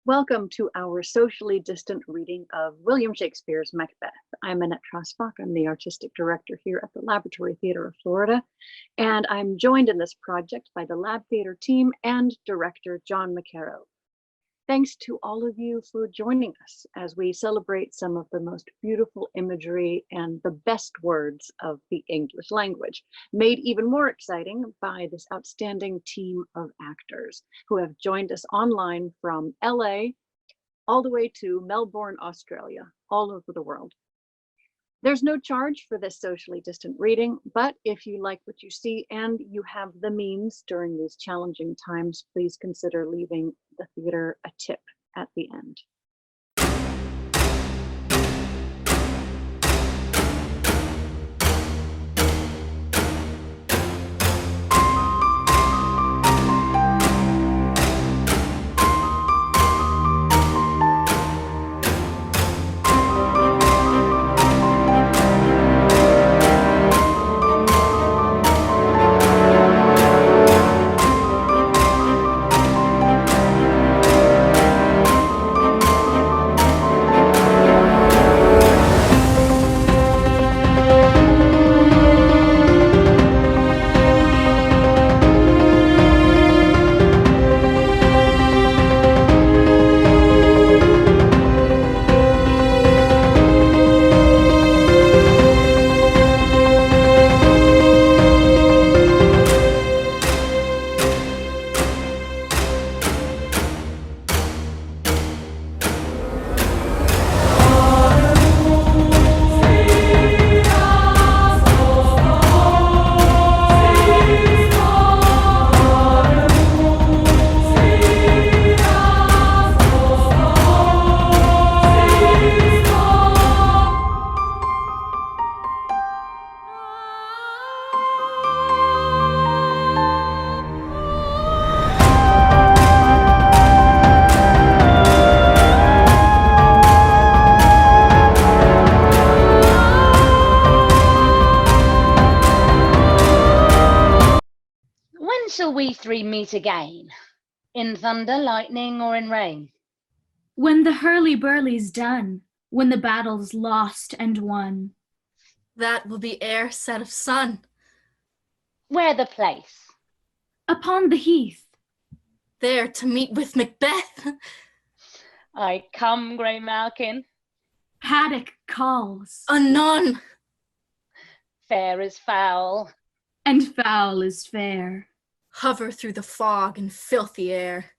Welcome to our socially distant reading of William Shakespeare's Macbeth. I'm Annette Trosbach. I'm the artistic director here at the Laboratory Theater of Florida, and I'm joined in this project by the Lab Theater team and director John McCarrow. Thanks to all of you for joining us as we celebrate some of the most beautiful imagery and the best words of the English language, made even more exciting by this outstanding team of actors who have joined us online from LA all the way to Melbourne, Australia, all over the world. There's no charge for this socially distant reading, but if you like what you see and you have the means during these challenging times, please consider leaving the theater a tip at the end. When shall we three meet again? In thunder, lightning, or in rain? When the hurly-burly's done, when the battle's lost and won. That will be ere set of sun. Where the place? Upon the heath. There to meet with Macbeth. I come, grey Malkin. Paddock calls. Anon. Fair is foul. And foul is fair. Hover through the fog and filthy air.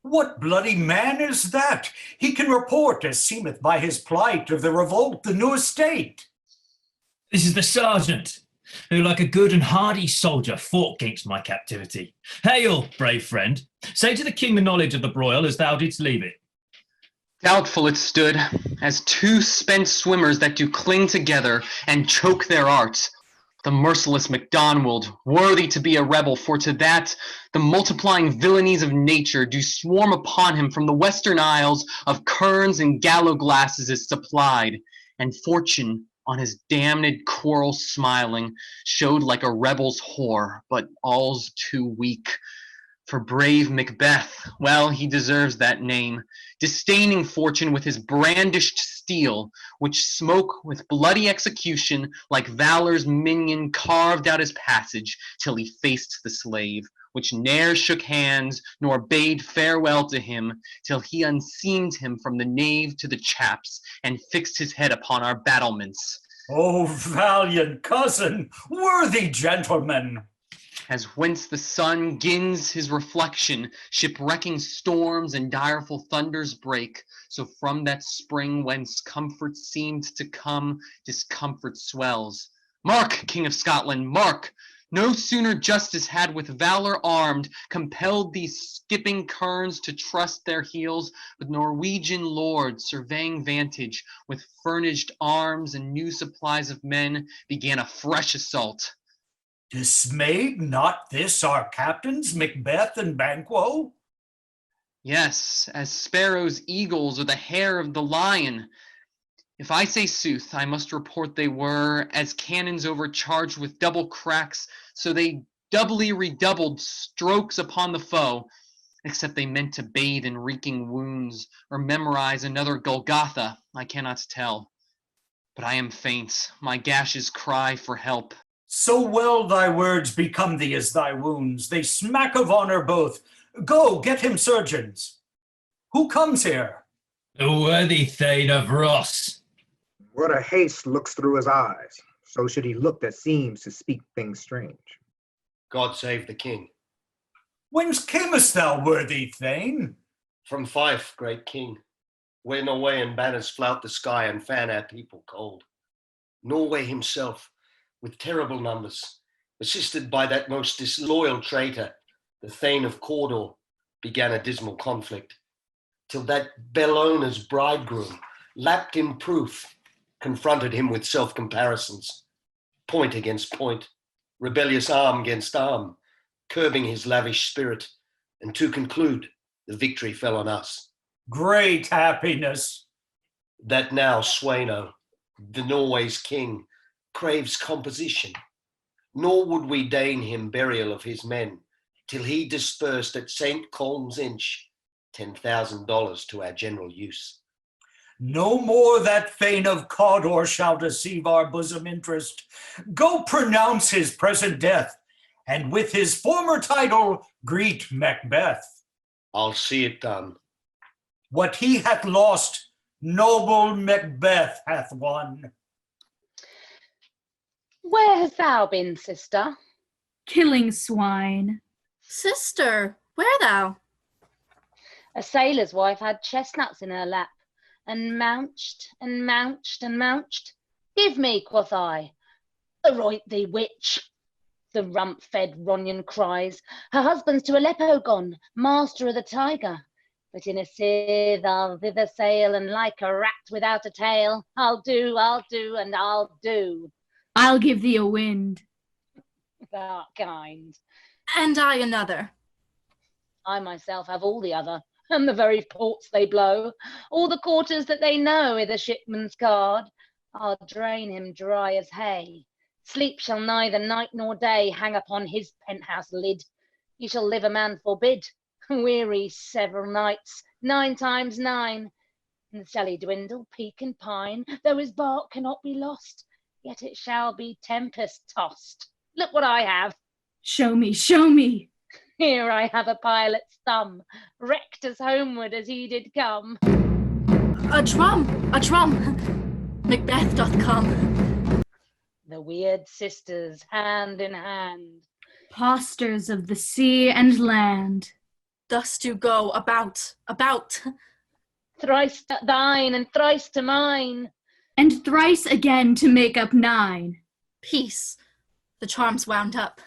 What bloody man is that? He can report, as seemeth by his plight, of the revolt, the new estate. This is the sergeant, who like a good and hardy soldier fought gainst my captivity. Hail, brave friend. Say to the king the knowledge of the broil as thou didst leave it. Doubtful it stood, as two spent swimmers that do cling together and choke their arts. The merciless MacDonald, worthy to be a rebel, for to that the multiplying villainies of nature do swarm upon him from the western isles of kerns and gallow glasses is supplied, and fortune on his damned quarrel smiling showed like a rebel's whore, but all's too weak. For brave Macbeth, well, he deserves that name, disdaining fortune with his brandished steel, which smoke with bloody execution like valor's minion carved out his passage till he faced the slave, which ne'er shook hands nor bade farewell to him till he unseamed him from the nave to the chaps and fixed his head upon our battlements. O valiant cousin, worthy gentleman! As whence the sun gins his reflection, shipwrecking storms and direful thunders break, so from that spring whence comfort seemed to come, discomfort swells. Mark, King of Scotland, mark! No sooner justice had with valor armed compelled these skipping kerns to trust their heels, but Norwegian lords surveying vantage with furnished arms and new supplies of men began a fresh assault. Dismayed not this our captains, Macbeth and Banquo? Yes, as sparrows, eagles, or the hair of the lion. If I say sooth, I must report they were as cannons overcharged with double cracks, so they doubly redoubled strokes upon the foe. except they meant to bathe in reeking wounds or memorize another Golgotha, I cannot tell. But I am faint, my gashes cry for help. So well thy words become thee as thy wounds. They smack of honor both. Go, get him surgeons. Who comes here? The worthy Thane of Ross. What a haste looks through his eyes, so should he look that seems to speak things strange. God save the king. Whence camest thou, worthy Thane? From Fife, great king, where Norwegian banners flout the sky and fan our people cold. Norway himself, with terrible numbers, assisted by that most disloyal traitor, the Thane of Cawdor, began a dismal conflict, till that Bellona's bridegroom, lapped in proof, confronted him with self-comparisons, point against point, rebellious arm against arm, curbing his lavish spirit, and to conclude, the victory fell on us. Great happiness. That now Sweno, the Norway's king, craves composition, nor would we deign him burial of his men, till he dispersed at St. Colm's Inch $10,000 to our general use. No more that Thane of Cawdor shall deceive our bosom interest. Go pronounce his present death, and with his former title greet Macbeth. I'll see it done. What he hath lost, noble Macbeth hath won. Where hast thou been, sister? Killing swine. Sister, where thou? A sailor's wife had chestnuts in her lap, and mounched and mounched and mounched. Give me, quoth I. Aroint thee, witch. The rump-fed Ronion cries. Her husband's to Aleppo gone, master of the Tiger. But in a sith I'll thither sail, and like a rat without a tail, I'll do, and I'll do. I'll give thee a wind. Thou art kind. And I another. I myself have all the other, and the very ports they blow, all the quarters that they know i' the shipman's card. I'll drain him dry as hay. Sleep shall neither night nor day hang upon his penthouse lid. He shall live a man forbid, weary several nights, 9 times 9. And shall he dwindle, peak and pine, though his bark cannot be lost, yet it shall be tempest tossed. Look what I have. Show me, show me. Here I have a pilot's thumb, wrecked as homeward as he did come. A drum, Macbeth doth come. The weird sisters, hand in hand. Posters of the sea and land. Thus do go about. Thrice to thine and thrice to mine. And thrice again to make up 9. Peace, the charm's wound up.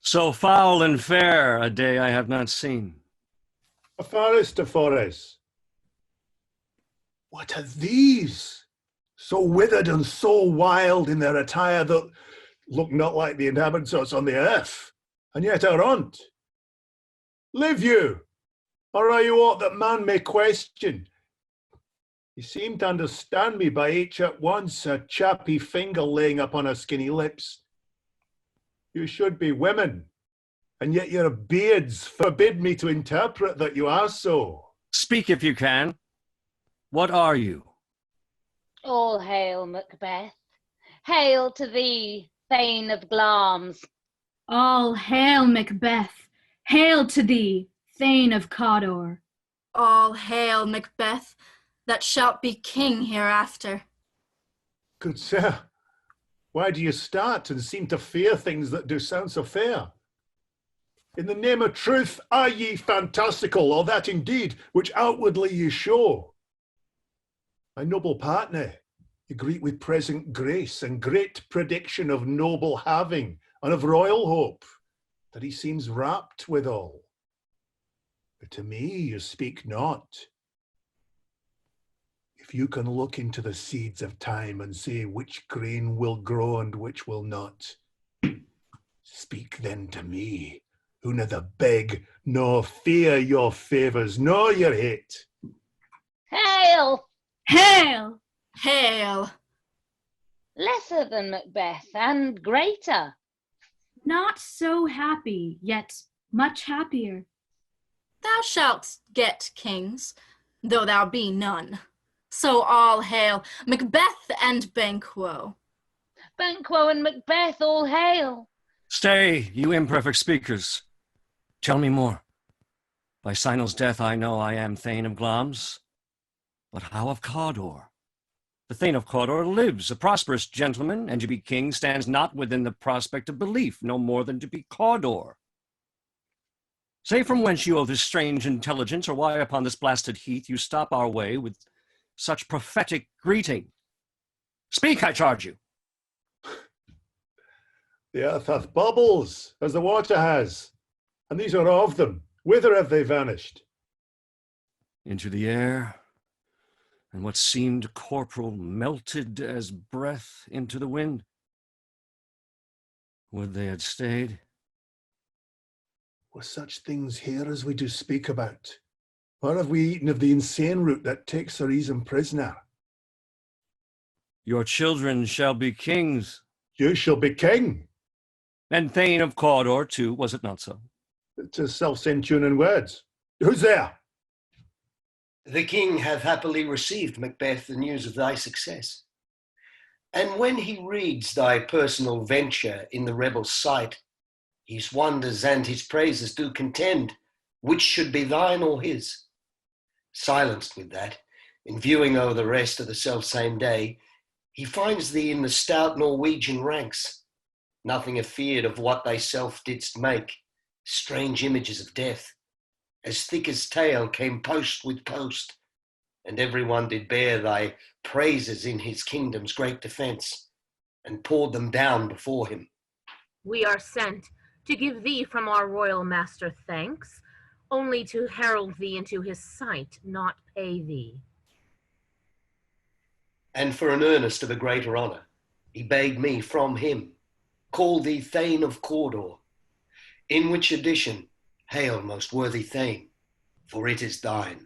So foul and fair a day I have not seen. A forest to forest. What are these? So withered and so wild in their attire that look not like the inhabitants on the earth, and yet are on't. Live you, or are you aught that man may question? You seem to understand me by each at once, a chappy finger laying upon her skinny lips. You should be women, and yet your beards forbid me to interpret that you are so. Speak if you can. What are you? All hail, Macbeth. Hail to thee, Thane of Glamis. All hail, Macbeth. Hail to thee, Thane of Cawdor. All hail, Macbeth, that shalt be king hereafter. Good sir, why do you start and seem to fear things that do sound so fair? In the name of truth, are ye fantastical, or that indeed which outwardly ye show? My noble partner, you greet with present grace and great prediction of noble having and of royal hope, that he seems rapt withal. But to me you speak not. If you can look into the seeds of time and say which grain will grow and which will not, speak then to me, who neither beg nor fear your favours nor your hate. Hail! Hail! Hail! Lesser than Macbeth and greater. Not so happy, yet much happier. thou shalt get kings, though thou be none. So all hail Macbeth and Banquo. Banquo and Macbeth, all hail. Stay, you imperfect speakers. Tell me more. By Sinel's death I know I am Thane of Glamis. But how of Cawdor? The Thane of Cawdor lives, a prosperous gentleman, and to be king stands not within the prospect of belief, no more than to be Cawdor. Say from whence you owe this strange intelligence, or why upon this blasted heath you stop our way with such prophetic greeting. Speak, I charge you. The earth hath bubbles, as the water has, and these are of them. Whither have they vanished? Into the air, and what seemed corporal melted as breath into the wind. Would they had stayed? Were such things here as we do speak about? Or have we eaten of the insane root that takes the reason prisoner? Your children shall be kings. You shall be king. And Thane of Cawdor, too, was it not so? It's a self-same tune in words. Who's there? The king hath happily received, Macbeth, the news of thy success. And when he reads thy personal venture in the rebel's sight, his wonders and his praises do contend, which should be thine or his. Silenced with that, in viewing o'er the rest of the self-same day, he finds thee in the stout Norwegian ranks, nothing afeard of what thyself didst make, strange images of death, as thick as tale came post with post, and every one did bear thy praises in his kingdom's great defence, and poured them down before him. We are sent to give thee from our royal master thanks, only to herald thee into his sight, not pay thee. And for an earnest of a greater honour, he bade me from him call thee Thane of Cawdor, in which addition, hail, most worthy Thane, for it is thine.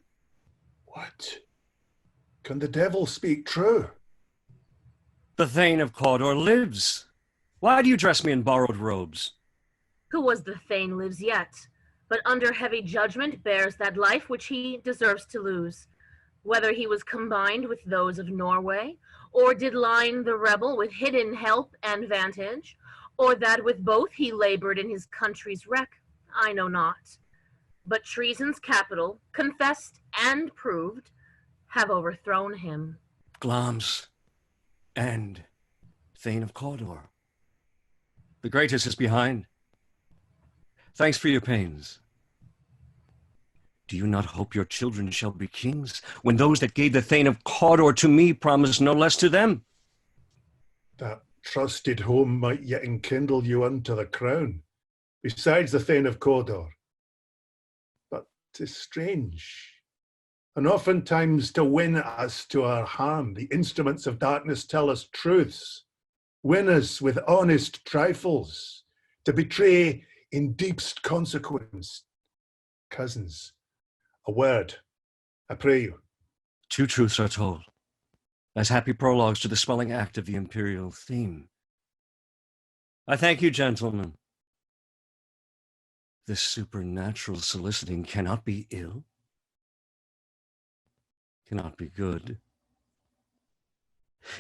What? Can the devil speak true? The Thane of Cawdor lives. Why do you dress me in borrowed robes? Who was the Thane lives yet, but under heavy judgment bears that life which he deserves to lose, whether he was combined with those of Norway, or did line the rebel with hidden help and vantage, or that with both he labored in his country's wreck, I know not. But treason's capital, confessed and proved, have overthrown him. Glamis and Thane of Cawdor. The greatest is behind. Thanks for your pains. Do you not hope your children shall be kings, when those that gave the Thane of Cawdor to me promised no less to them? That trusted home might yet enkindle you unto the crown, besides the Thane of Cawdor. But 'tis strange, and oftentimes to win us to our harm, the instruments of darkness tell us truths, win us with honest trifles, to betray in deepest consequence. Cousins, a word, I pray you. Two truths are told, as happy prologues to the swelling act of the imperial theme. I thank you, gentlemen. This supernatural soliciting cannot be ill, cannot be good.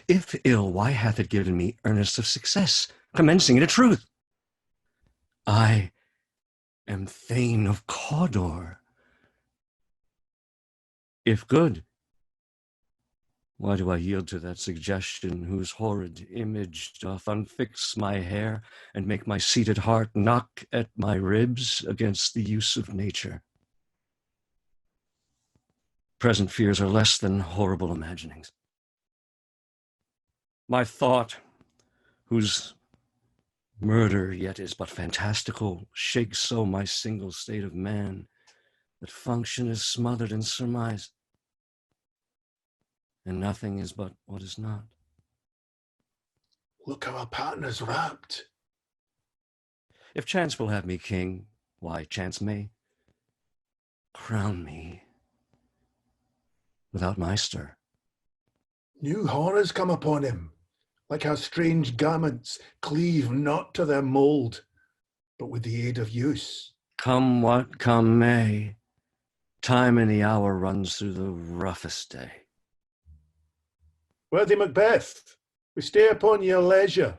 If ill, why hath it given me earnest of success, commencing in a truth? I am Thane of Cawdor. If good, why do I yield to that suggestion whose horrid image doth unfix my hair and make my seated heart knock at my ribs against the use of nature? Present fears are less than horrible imaginings. My thought, whose murder yet is but fantastical, shakes so my single state of man that function is smothered in surmise, and nothing is but what is not. Look how our partner's wrapped. If chance will have me king, why, chance may crown me without my stir. New horrors come upon him, like how strange garments cleave not to their mould, but with the aid of use. Come what come may, Time and the hour runs through the roughest day. Worthy Macbeth, we stay upon your leisure.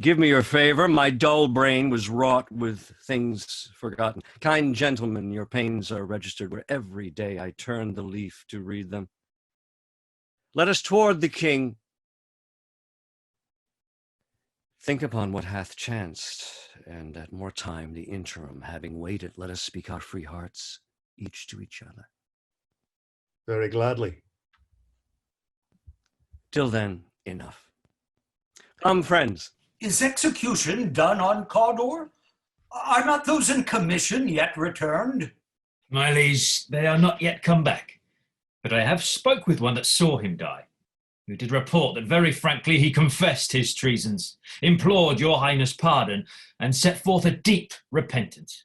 Give me your favor, my dull brain was wrought with things forgotten. Kind gentlemen, your pains are registered where every day I turn the leaf to read them. Let us toward the king. Think upon what hath chanced, and at more time the interim having waited, let us speak our free hearts, each to each other. Very gladly. Till then, enough. Come, friends. Is execution done on Cawdor? Are not those in commission yet returned? My liege, they are not yet come back, but I have spoke with one that saw him die, who did report that very frankly he confessed his treasons, implored your highness pardon, and set forth a deep repentance.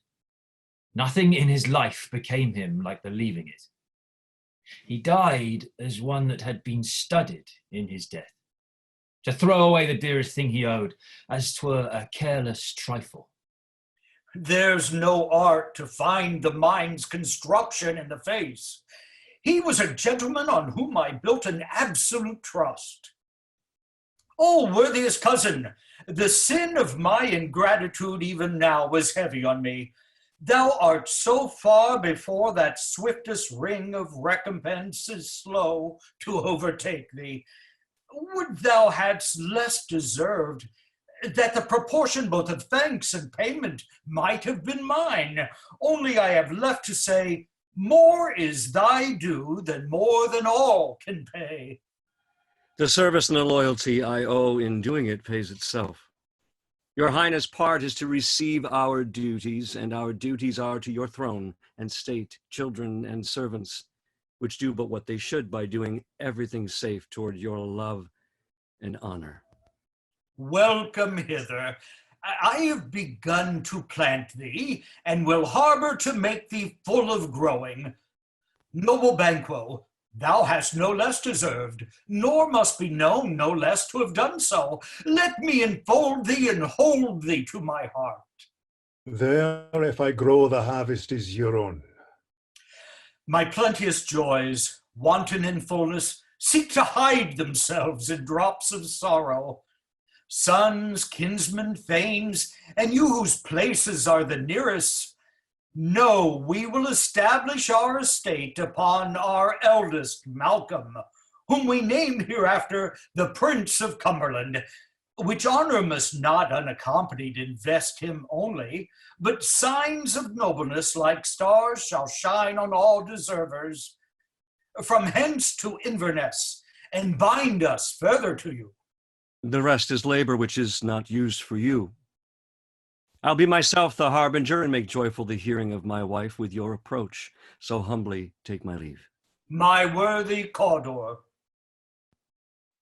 Nothing in his life became him like the leaving it. He died as one that had been studied in his death, to throw away the dearest thing he owed, as 'twere a careless trifle. There's no art to find the mind's construction in the face. He was a gentleman on whom I built an absolute trust. Oh, worthiest cousin, the sin of my ingratitude even now was heavy on me. Thou art so far before that swiftest ring of recompense is slow to overtake thee. Would thou hadst less deserved, that the proportion both of thanks and payment might have been mine. Only I have left to say, more is thy due than more than all can pay. The service and the loyalty I owe in doing it pays itself. Your highness' part is to receive our duties, and our duties are to your throne and state, children and servants, which do but what they should by doing everything safe toward your love and honor. Welcome hither. I have begun to plant thee, and will harbor to make thee full of growing. Noble Banquo, thou hast no less deserved, nor must be known no less to have done so. Let me enfold thee and hold thee to my heart. There, if I grow, the harvest is your own. My plenteous joys, wanton in fullness, seek to hide themselves in drops of sorrow. Sons, kinsmen, thanes, and you whose places are the nearest, know we will establish our estate upon our eldest, Malcolm, whom we name hereafter the Prince of Cumberland, which honor must not unaccompanied invest him only, but signs of nobleness like stars shall shine on all deservers, from hence to Inverness, and bind us further to you. The rest is labor which is not used for you. I'll be myself the harbinger and make joyful the hearing of my wife with your approach. So humbly take my leave. My worthy Cawdor.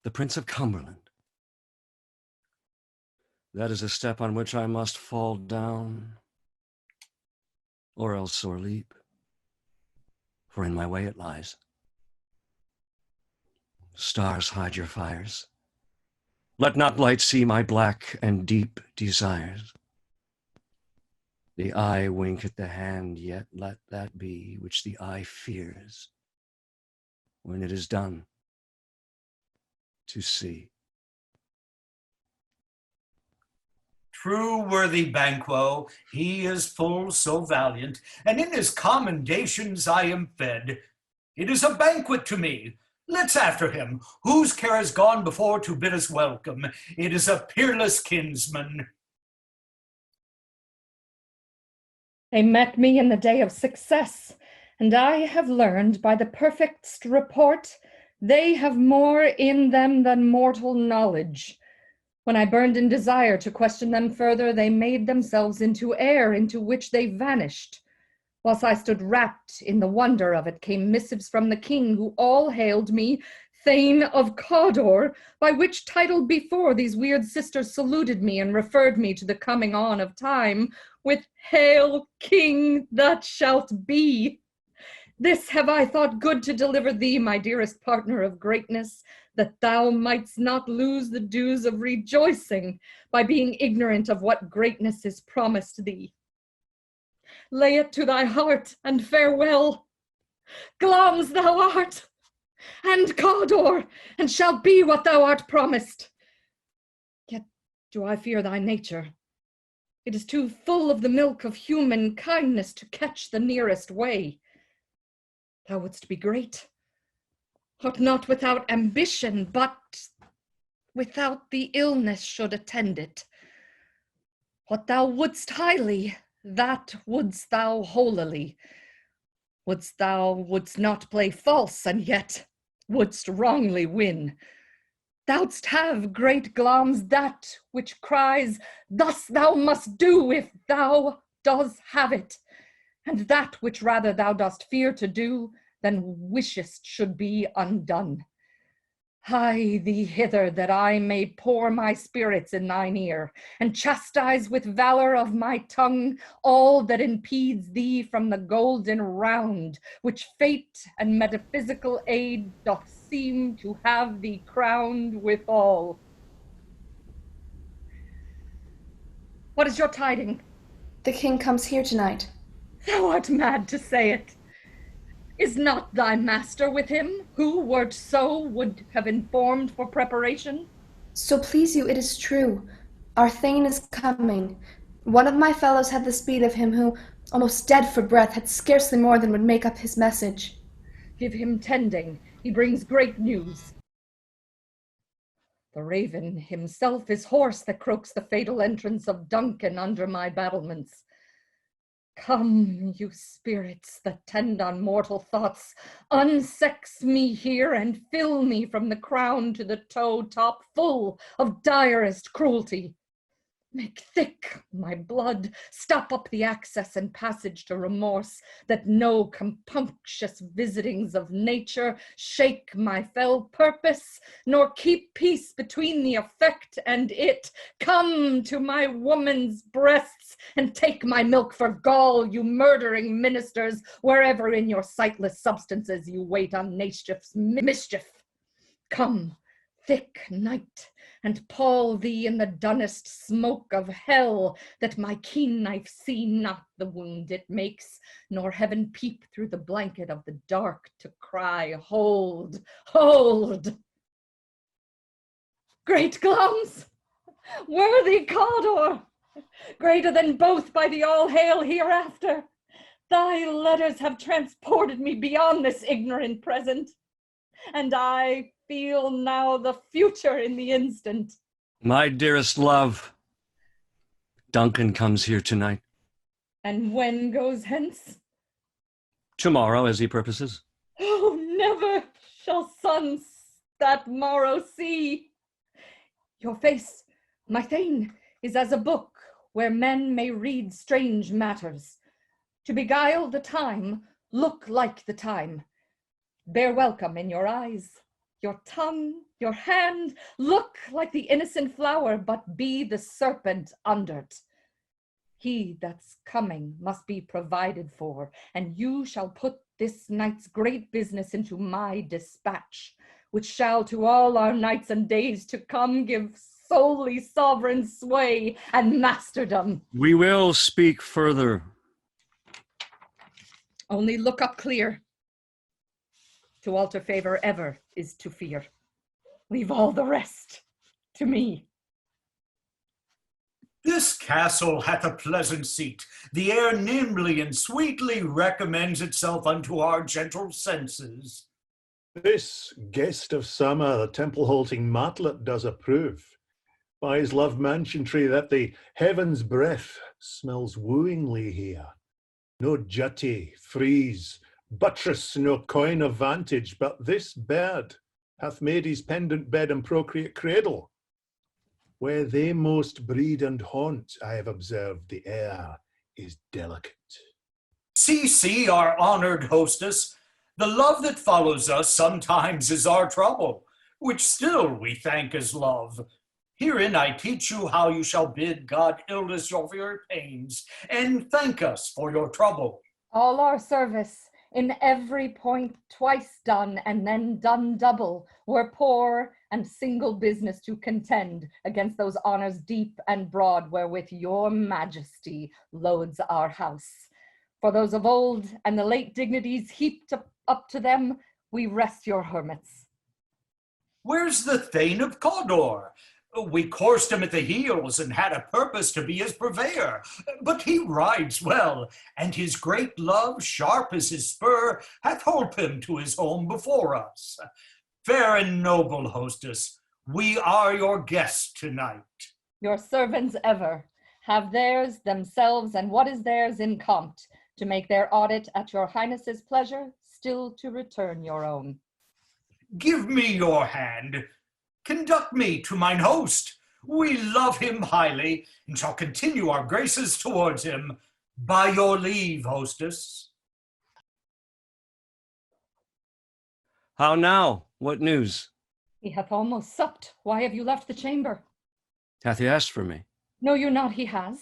The Prince of Cumberland. That is a step on which I must fall down, or else sore leap, for in my way it lies. Stars, hide your fires. Let not light see my black and deep desires. The eye wink at the hand, yet let that be which the eye fears, when it is done, to see. True worthy Banquo, he is full so valiant, and in his commendations I am fed. It is a banquet to me. Let's after him, whose care has gone before to bid us welcome. It is a peerless kinsman. They met me in the day of success, and I have learned by the perfectst report they have more in them than mortal knowledge. When I burned in desire to question them further, they made themselves into air, into which they vanished. Whilst I stood wrapped in the wonder of it, came missives from the king, who all hailed me Thane of Cawdor, by which title before these weird sisters saluted me and referred me to the coming on of time, with Hail, King that shalt be. This have I thought good to deliver thee, my dearest partner of greatness, that thou mightst not lose the dues of rejoicing by being ignorant of what greatness is promised thee. lay it to thy heart, and farewell. Glamis thou art, and Cawdor, and shalt be what thou art promised. Yet do I fear thy nature. It is too full of the milk of human kindness to catch the nearest way. Thou wouldst be great, but not without ambition, but without the illness should attend it. What thou wouldst highly, that wouldst thou holily. Wouldst not play false, and yet wouldst wrongly win. Thou'dst have, great Glamis, that which cries, thus thou must do if thou dost have it, and that which rather thou dost fear to do than wishest should be undone. Hie thee hither, that I may pour my spirits in thine ear, and chastise with valor of my tongue all that impedes thee from the golden round, which fate and metaphysical aid doth seem to have thee crowned withal. What is your tiding? The king comes here tonight. Thou art mad to say it. Is not thy master with him, who, wert so, would have informed for preparation? So please you, it is true. Our thane is coming. One of my fellows had the speed of him who, almost dead for breath, had scarcely more than would make up his message. Give him tending, he brings great news. The raven himself is hoarse that croaks the fatal entrance of Duncan under my battlements. Come, you spirits that tend on mortal thoughts, unsex me here and fill me from the crown to the toe top full of direst cruelty. Make thick my blood, stop up the access and passage to remorse, that no compunctious visitings of nature shake my fell purpose, nor keep peace between the effect and it. Come to my woman's breasts, and take my milk for gall, you murdering ministers, wherever in your sightless substances you wait on nature's mischief. Come, thick night, and pall thee in the dunnest smoke of hell, that my keen knife see not the wound it makes, nor heaven peep through the blanket of the dark to cry, hold, hold. Great Glamis, worthy Cawdor, greater than both by the all-hail hereafter, thy letters have transported me beyond this ignorant present, and I feel now the future in the instant. My dearest love, Duncan comes here tonight. And when goes hence? Tomorrow, as he purposes. Oh, never shall sun that morrow see. Your face, my thane, is as a book where men may read strange matters. To beguile the time, look like the time. Bear welcome in your eyes. Your tongue, your hand, look like the innocent flower, but be the serpent under't. He that's coming must be provided for, and you shall put this night's great business into my dispatch, which shall to all our nights and days to come give solely sovereign sway and masterdom. We will speak further. Only look up clear. To alter favor ever is to fear. Leave all the rest to me. This castle hath a pleasant seat. The air nimbly and sweetly recommends itself unto our gentle senses. This guest of summer, the temple-halting matlet, does approve. By his love mansion tree that the heaven's breath smells wooingly here. No jutty, frieze, buttress, no coign of vantage, but this bird hath made his pendant bed and procreate cradle. Where they most breed and haunt, I have observed, the air is delicate. See, our honored hostess, the love that follows us sometimes is our trouble, which still we thank as love. Herein I teach you how you shall bid God illness of your pains, and thank us for your trouble. All our service, in every point twice done, and then done double, were poor and single business to contend against those honors deep and broad wherewith your majesty loads our house. For those of old and the late dignities heaped up to them, we rest your hermits. Where's the Thane of Cawdor? We coursed him at the heels and had a purpose to be his purveyor, but he rides well, and his great love, sharp as his spur, hath holp him to his home before us. Fair and noble hostess, we are your guests tonight. Your servants ever have theirs, themselves, and what is theirs in compt, to make their audit at your highness's pleasure, still to return your own. Give me your hand. Conduct me to mine host. We love him highly, and shall continue our graces towards him. By your leave, hostess. How now? What news? He hath almost supped. Why have you left the chamber? Hath he asked for me? Know you not he has?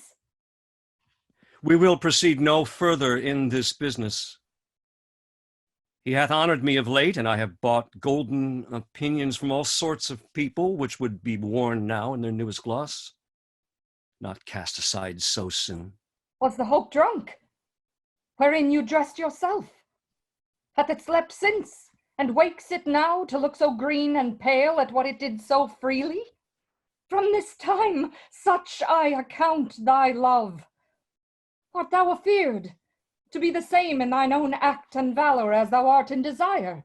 We will proceed no further in this business. He hath honored me of late, and I have bought golden opinions from all sorts of people, which would be worn now in their newest gloss, not cast aside so soon. Was the hope drunk, wherein you dressed yourself? Hath it slept since, and wakes it now to look so green and pale at what it did so freely? From this time, such I account thy love. Art thou afeard to be the same in thine own act and valor as thou art in desire?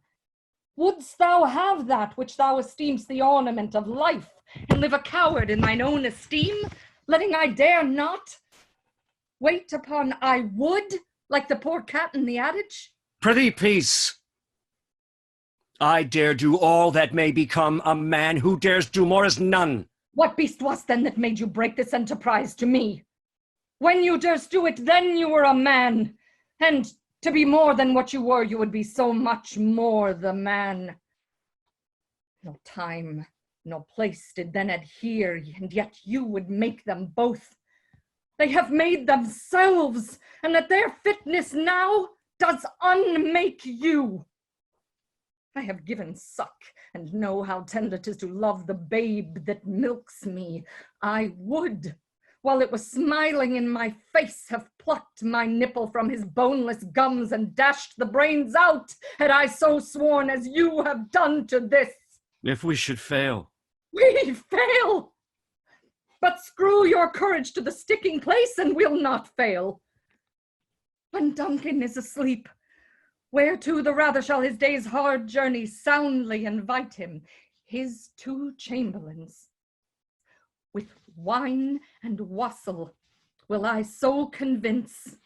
Wouldst thou have that which thou esteem'st the ornament of life, and live a coward in thine own esteem, letting I dare not wait upon I would, like the poor cat in the adage? Prithee, peace. I dare do all that may become a man. Who dares do more is none. What beast was then that made you break this enterprise to me? When you durst do it, then you were a man. And to be more than what you were, you would be so much more the man. No time, no place did then adhere, and yet you would make them both. They have made themselves, and that their fitness now does unmake you. I have given suck, and know how tender 'tis to love the babe that milks me. I would, while it was smiling in my face, have plucked my nipple from his boneless gums and dashed the brains out, had I so sworn as you have done to this. If we should fail. We fail! But screw your courage to the sticking place, and we'll not fail. When Duncan is asleep, whereto the rather shall his day's hard journey soundly invite him, his two chamberlains. With wine and wassail will I so convince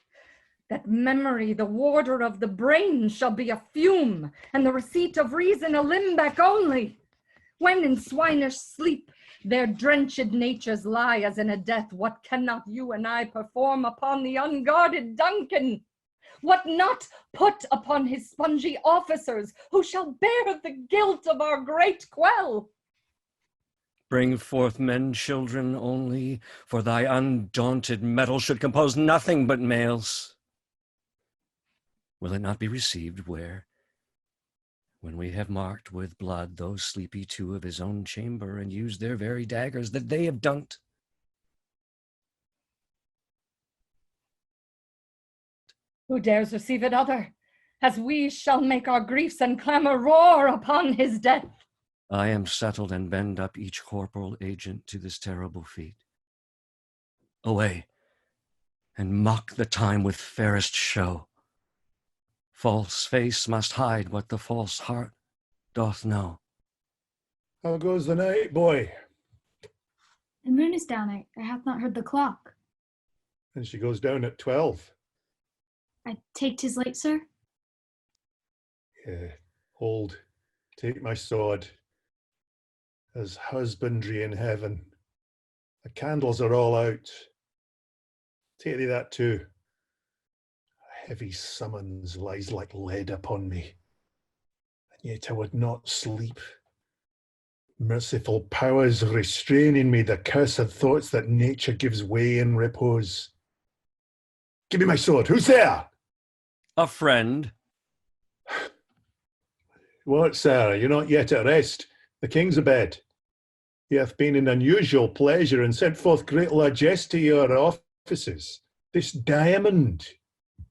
that memory, the warder of the brain, shall be a fume, and the receipt of reason a limbeck only. When in swinish sleep their drenched natures lie as in a death, what cannot you and I perform upon the unguarded Duncan? What not put upon his spongy officers, who shall bear the guilt of our great quell? Bring forth men, children only, for thy undaunted mettle should compose nothing but males. Will it not be received where, when we have marked with blood those sleepy two of his own chamber, and used their very daggers that they have dunked? Who dares receive it other, as we shall make our griefs and clamor roar upon his death? I am settled, and bend up each corporal agent to this terrible feat. Away, and mock the time with fairest show. False face must hide what the false heart doth know. How goes the night, boy? The moon is down. I have not heard the clock. And she goes down at 12. I take 'tis late, sir. Yeah, hold, take my sword. There's husbandry in heaven. The candles are all out. Take thee that too. A heavy summons lies like lead upon me, and yet I would not sleep. Merciful powers restraining me, the cursed thoughts that nature gives way in repose. Give me my sword. Who's there? A friend. What, sir? You're not yet at rest. The king's abed. He hath been in unusual pleasure, and sent forth great largesse to your offices. This diamond.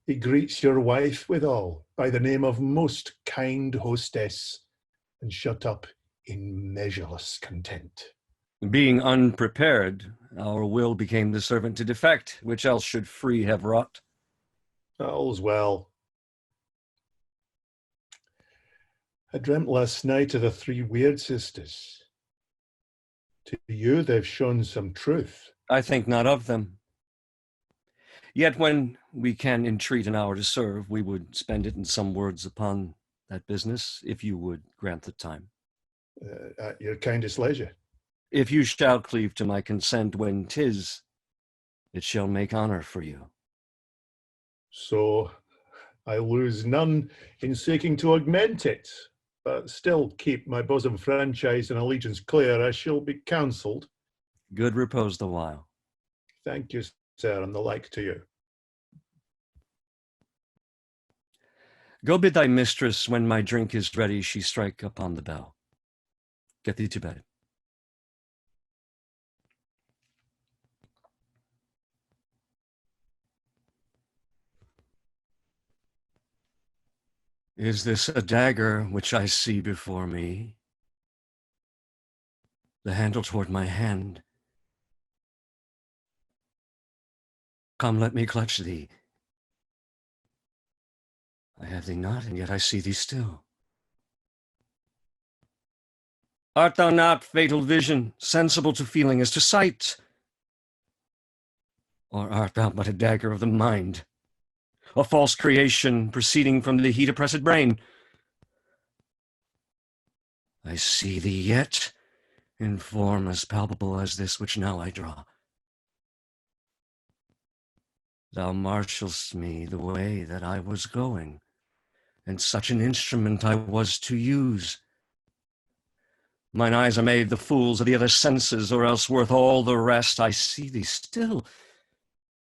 He greets your wife withal by the name of most kind hostess, and shut up in measureless content. Being unprepared, our will became the servant to defect, which else should free have wrought? All's well. I dreamt last night of the three weird sisters. To you, they've shown some truth. I think not of them. Yet when we can entreat an hour to serve, we would spend it in some words upon that business, if you would grant the time. At your kindest leisure. If you shall cleave to my consent when 'tis, it shall make honor for you. So I lose none in seeking to augment it, but still keep my bosom franchise and allegiance clear. I shall be counselled. Good repose the while. Thank you, sir, and the like to you. Go bid thy mistress, when my drink is ready, she strike upon the bell. Get thee to bed. Is this a dagger which I see before me? The handle toward my hand. Come, let me clutch thee. I have thee not, and yet I see thee still. Art thou not, fatal vision, sensible to feeling as to sight? Or art thou but a dagger of the mind, a false creation proceeding from the heat-oppressed brain? I see thee yet, in form as palpable as this which now I draw. Thou marshalst me the way that I was going, and such an instrument I was to use. Mine eyes are made the fools of the other senses, or else worth all the rest. I see thee still,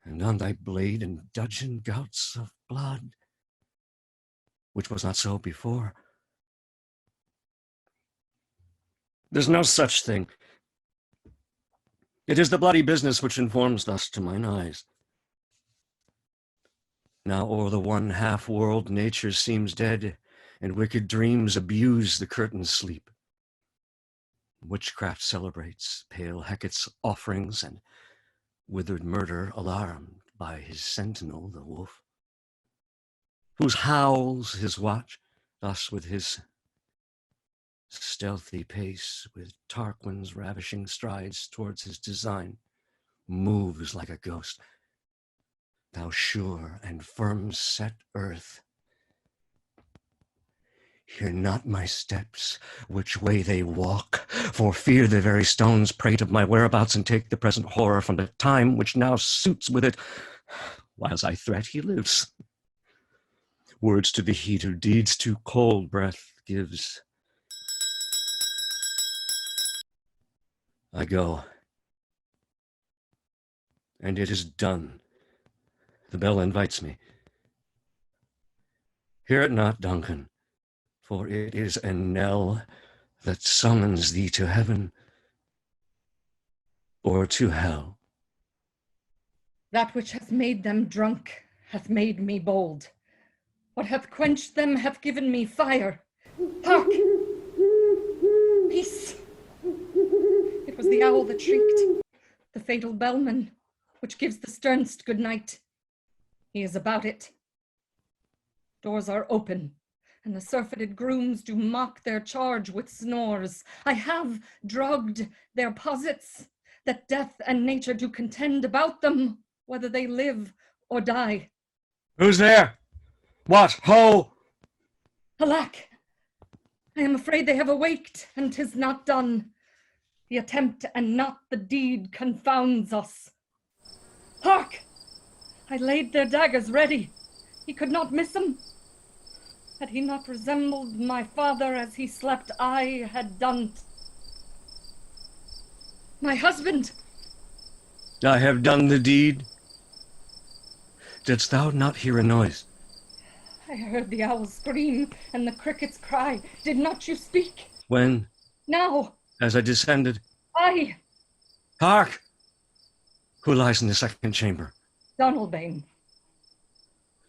and on thy blade and dudgeon gouts of blood, which was not so before. There's no such thing. It is the bloody business which informs thus to mine eyes. Now o'er the one half-world nature seems dead, and wicked dreams abuse the curtain's sleep. Witchcraft celebrates pale Hecate's offerings, and withered murder alarmed by his sentinel, the wolf, whose howls his watch, thus with his stealthy pace, with Tarquin's ravishing strides towards his design, moves like a ghost. Thou sure and firm set earth, hear not my steps, which way they walk, for fear the very stones prate of my whereabouts and take the present horror from the time which now suits with it. Whiles I threat, he lives. Words to the heat of deeds too cold breath gives. I go, and it is done. The bell invites me. Hear it not, Duncan, for it is a knell that summons thee to heaven or to hell. That which hath made them drunk hath made me bold. What hath quenched them hath given me fire. Hark! Peace! It was the owl that shrieked, the fatal bellman, which gives the sternst good night. He is about it. Doors are open, and the surfeited grooms do mock their charge with snores. I have drugged their posits, that death and nature do contend about them, whether they live or die. Who's there? What? Ho! Alack! I am afraid they have awaked, and 'tis not done. The attempt and not the deed confounds us. Hark! I laid their daggers ready. He could not miss them. Had he not resembled my father as he slept, I had done. My husband! I have done the deed. Didst thou not hear a noise? I heard the owl scream and the crickets cry. Did not you speak? When? Now! As I descended. I! Hark! Who lies in the second chamber? Donalbain.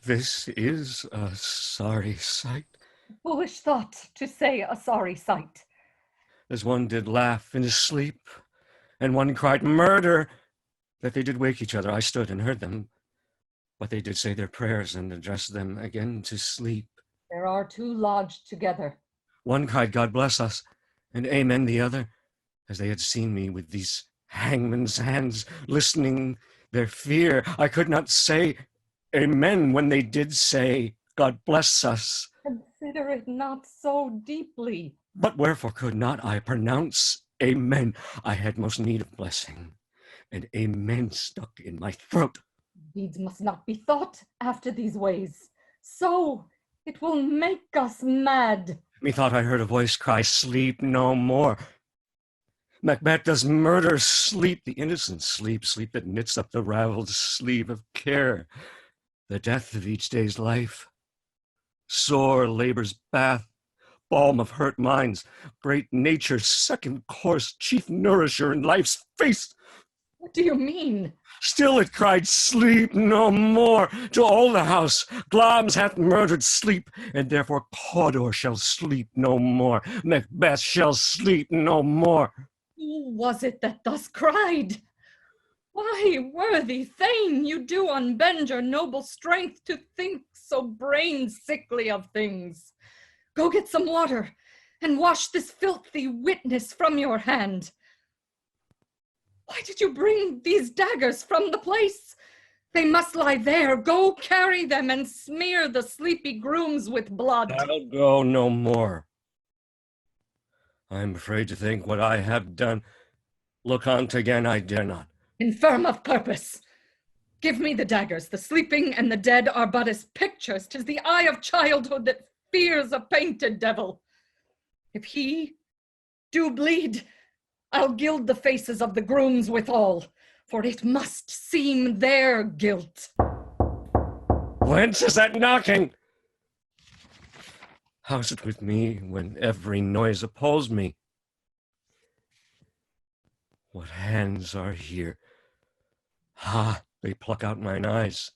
This is a sorry sight. Foolish thought to say a sorry sight. As one did laugh in his sleep, and one cried murder, that they did wake each other. I stood and heard them, but they did say their prayers and addressed them again to sleep. There are two lodged together. One cried, God bless us, and amen the other, as they had seen me with these hangman's hands, listening their fear. I could not say amen when they did say, God bless us. Consider it not so deeply. But wherefore could not I pronounce amen? I had most need of blessing, and amen stuck in my throat. Deeds must not be thought after these ways. So it will make us mad. Methought I heard a voice cry, sleep no more. Macbeth does murder, sleep, the innocent sleep, sleep that knits up the raveled sleeve of care, the death of each day's life. Sore labor's bath, balm of hurt minds, great nature's second course, chief nourisher in life's face. What do you mean? Still it cried, sleep no more. To all the house, Glamis hath murdered sleep, and therefore Cawdor shall sleep no more. Macbeth shall sleep no more. Who was it that thus cried? Why, worthy Thane, you do unbend your noble strength to think so brain-sickly of things. Go get some water, and wash this filthy witness from your hand. Why did you bring these daggers from the place? They must lie there. Go carry them and smear the sleepy grooms with blood. I'll go no more. I am afraid to think what I have done. Look on't again, I dare not. Infirm of purpose. Give me the daggers. The sleeping and the dead are but as pictures. 'Tis the eye of childhood that fears a painted devil. If he do bleed, I'll gild the faces of the grooms withal, for it must seem their guilt. Whence is that knocking? How's it with me when every noise appalls me? What hands are here? Ha, they pluck out mine eyes.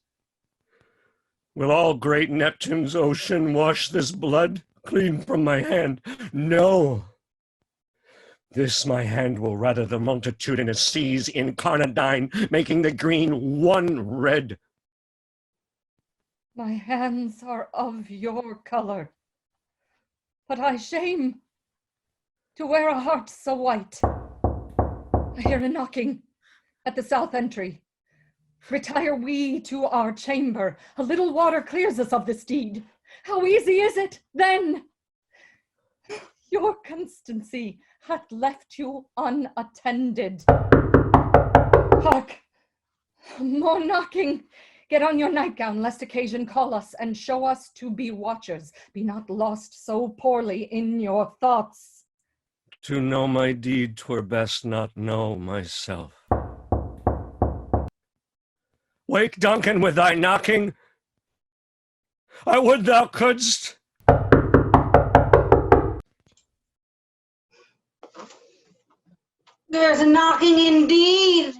Will all great Neptune's ocean wash this blood clean from my hand? No. This my hand will rather the multitudinous seas incarnadine, making the green one red. My hands are of your color, but I shame to wear a heart so white. I hear a knocking at the south entry. Retire we to our chamber. A little water clears us of this deed. How easy is it then? Your constancy hath left you unattended. Hark! More knocking. Get on your nightgown, lest occasion call us, and show us to be watchers. Be not lost so poorly in your thoughts. To know my deed, 'twere best not know myself. Wake, Duncan, with thy knocking. I would thou couldst. There's a knocking indeed.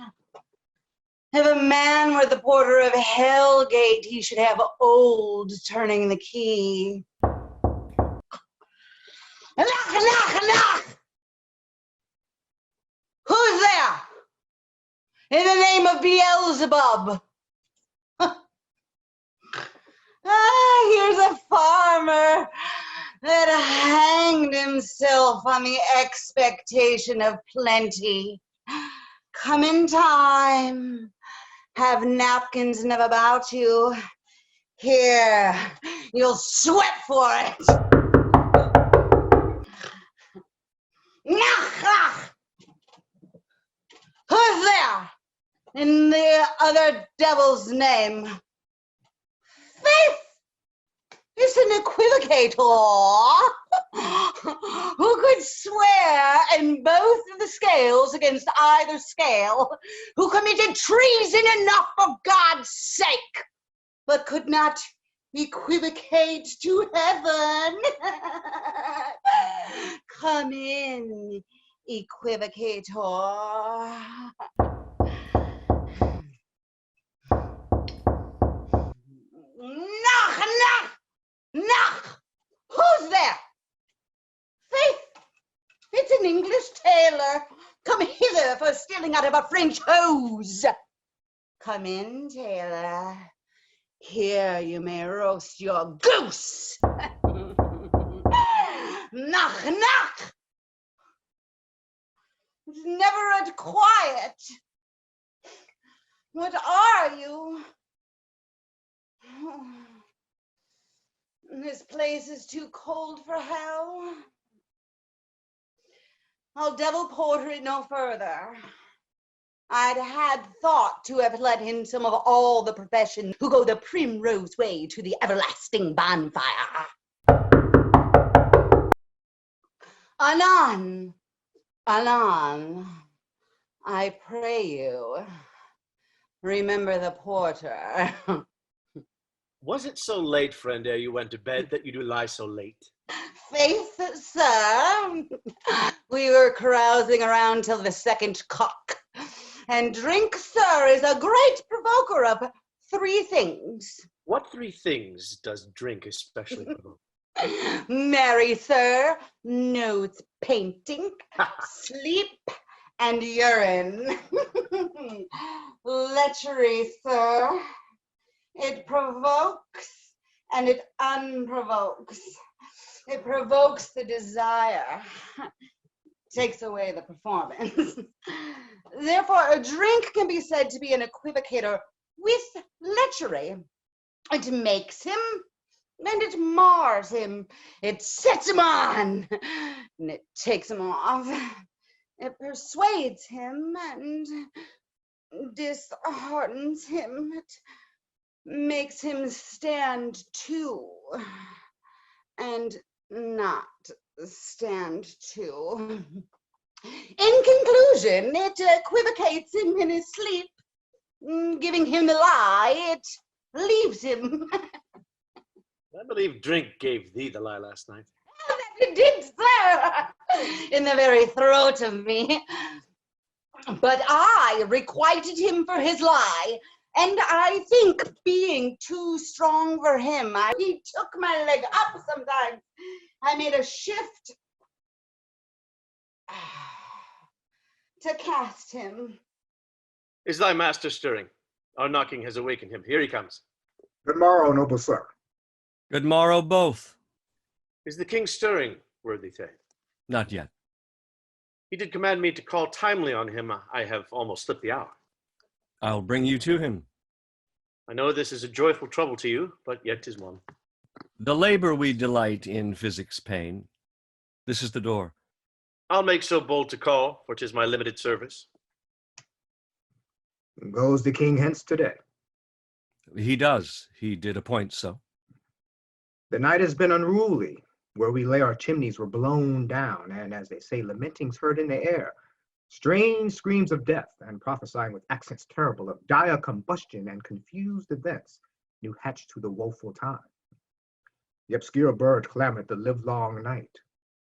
If a man were the porter of Hellgate, he should have old turning the key. Knock, knock, knock! Who's there? In the name of Beelzebub. Here's a farmer that hanged himself on the expectation of plenty. Come in time. Have napkins enough about you. Here, you'll sweat for it. Knock, knock. Who's there? In the other devil's name. Faith! It's an equivocator. Who could swear in both of the scales against either scale, who committed treason enough for God's sake, but could not equivocate to heaven. Come in, equivocator. trickling out of a French hose. Come in, Taylor. Here you may roast your goose. Knock, knock. It's never at quiet. What are you? This place is too cold for hell. I'll devil porter it no further. I'd had thought to have let in some of all the profession who go the primrose way to the everlasting bonfire. Anon, anon, I pray you, remember the porter. Was it so late, friend, ere you went to bed, that you do lie so late? Faith, sir, we were carousing around till the second cock. And drink, sir, is a great provoker of three things. What three things does drink especially provoke? Marry, sir, nose painting, sleep, and urine. Lechery, sir. It provokes and it unprovokes. It provokes the desire, takes away the performance. Therefore, a drink can be said to be an equivocator with lechery. It makes him and it mars him. It sets him on and it takes him off. It persuades him and disheartens him. It makes him stand to and not stand to. In conclusion, it equivocates him in his sleep, giving him the lie. It leaves him. I believe drink gave thee the lie last night. It did, sir, in the very throat of me. But I requited him for his lie, and I think being too strong for him, he took my leg up sometimes. I made a shift to cast him. Is thy master stirring? Our knocking has awakened him. Here he comes. Good morrow, noble sir. Good morrow, both. Is the king stirring, worthy Thay? Not yet. He did command me to call timely on him. I have almost slipped the hour. I'll bring you to him. I know this is a joyful trouble to you, but yet 'tis one. The labor we delight in physics pain. This is the door. I'll make so bold to call, for 'tis my limited service. Goes the king hence today? He does. He did appoint so. The night has been unruly. Where we lay our chimneys were blown down, and as they say, lamentings heard in the air. Strange screams of death, and prophesying with accents terrible of dire combustion and confused events, new hatched to the woeful time. The obscure bird clamored the livelong night.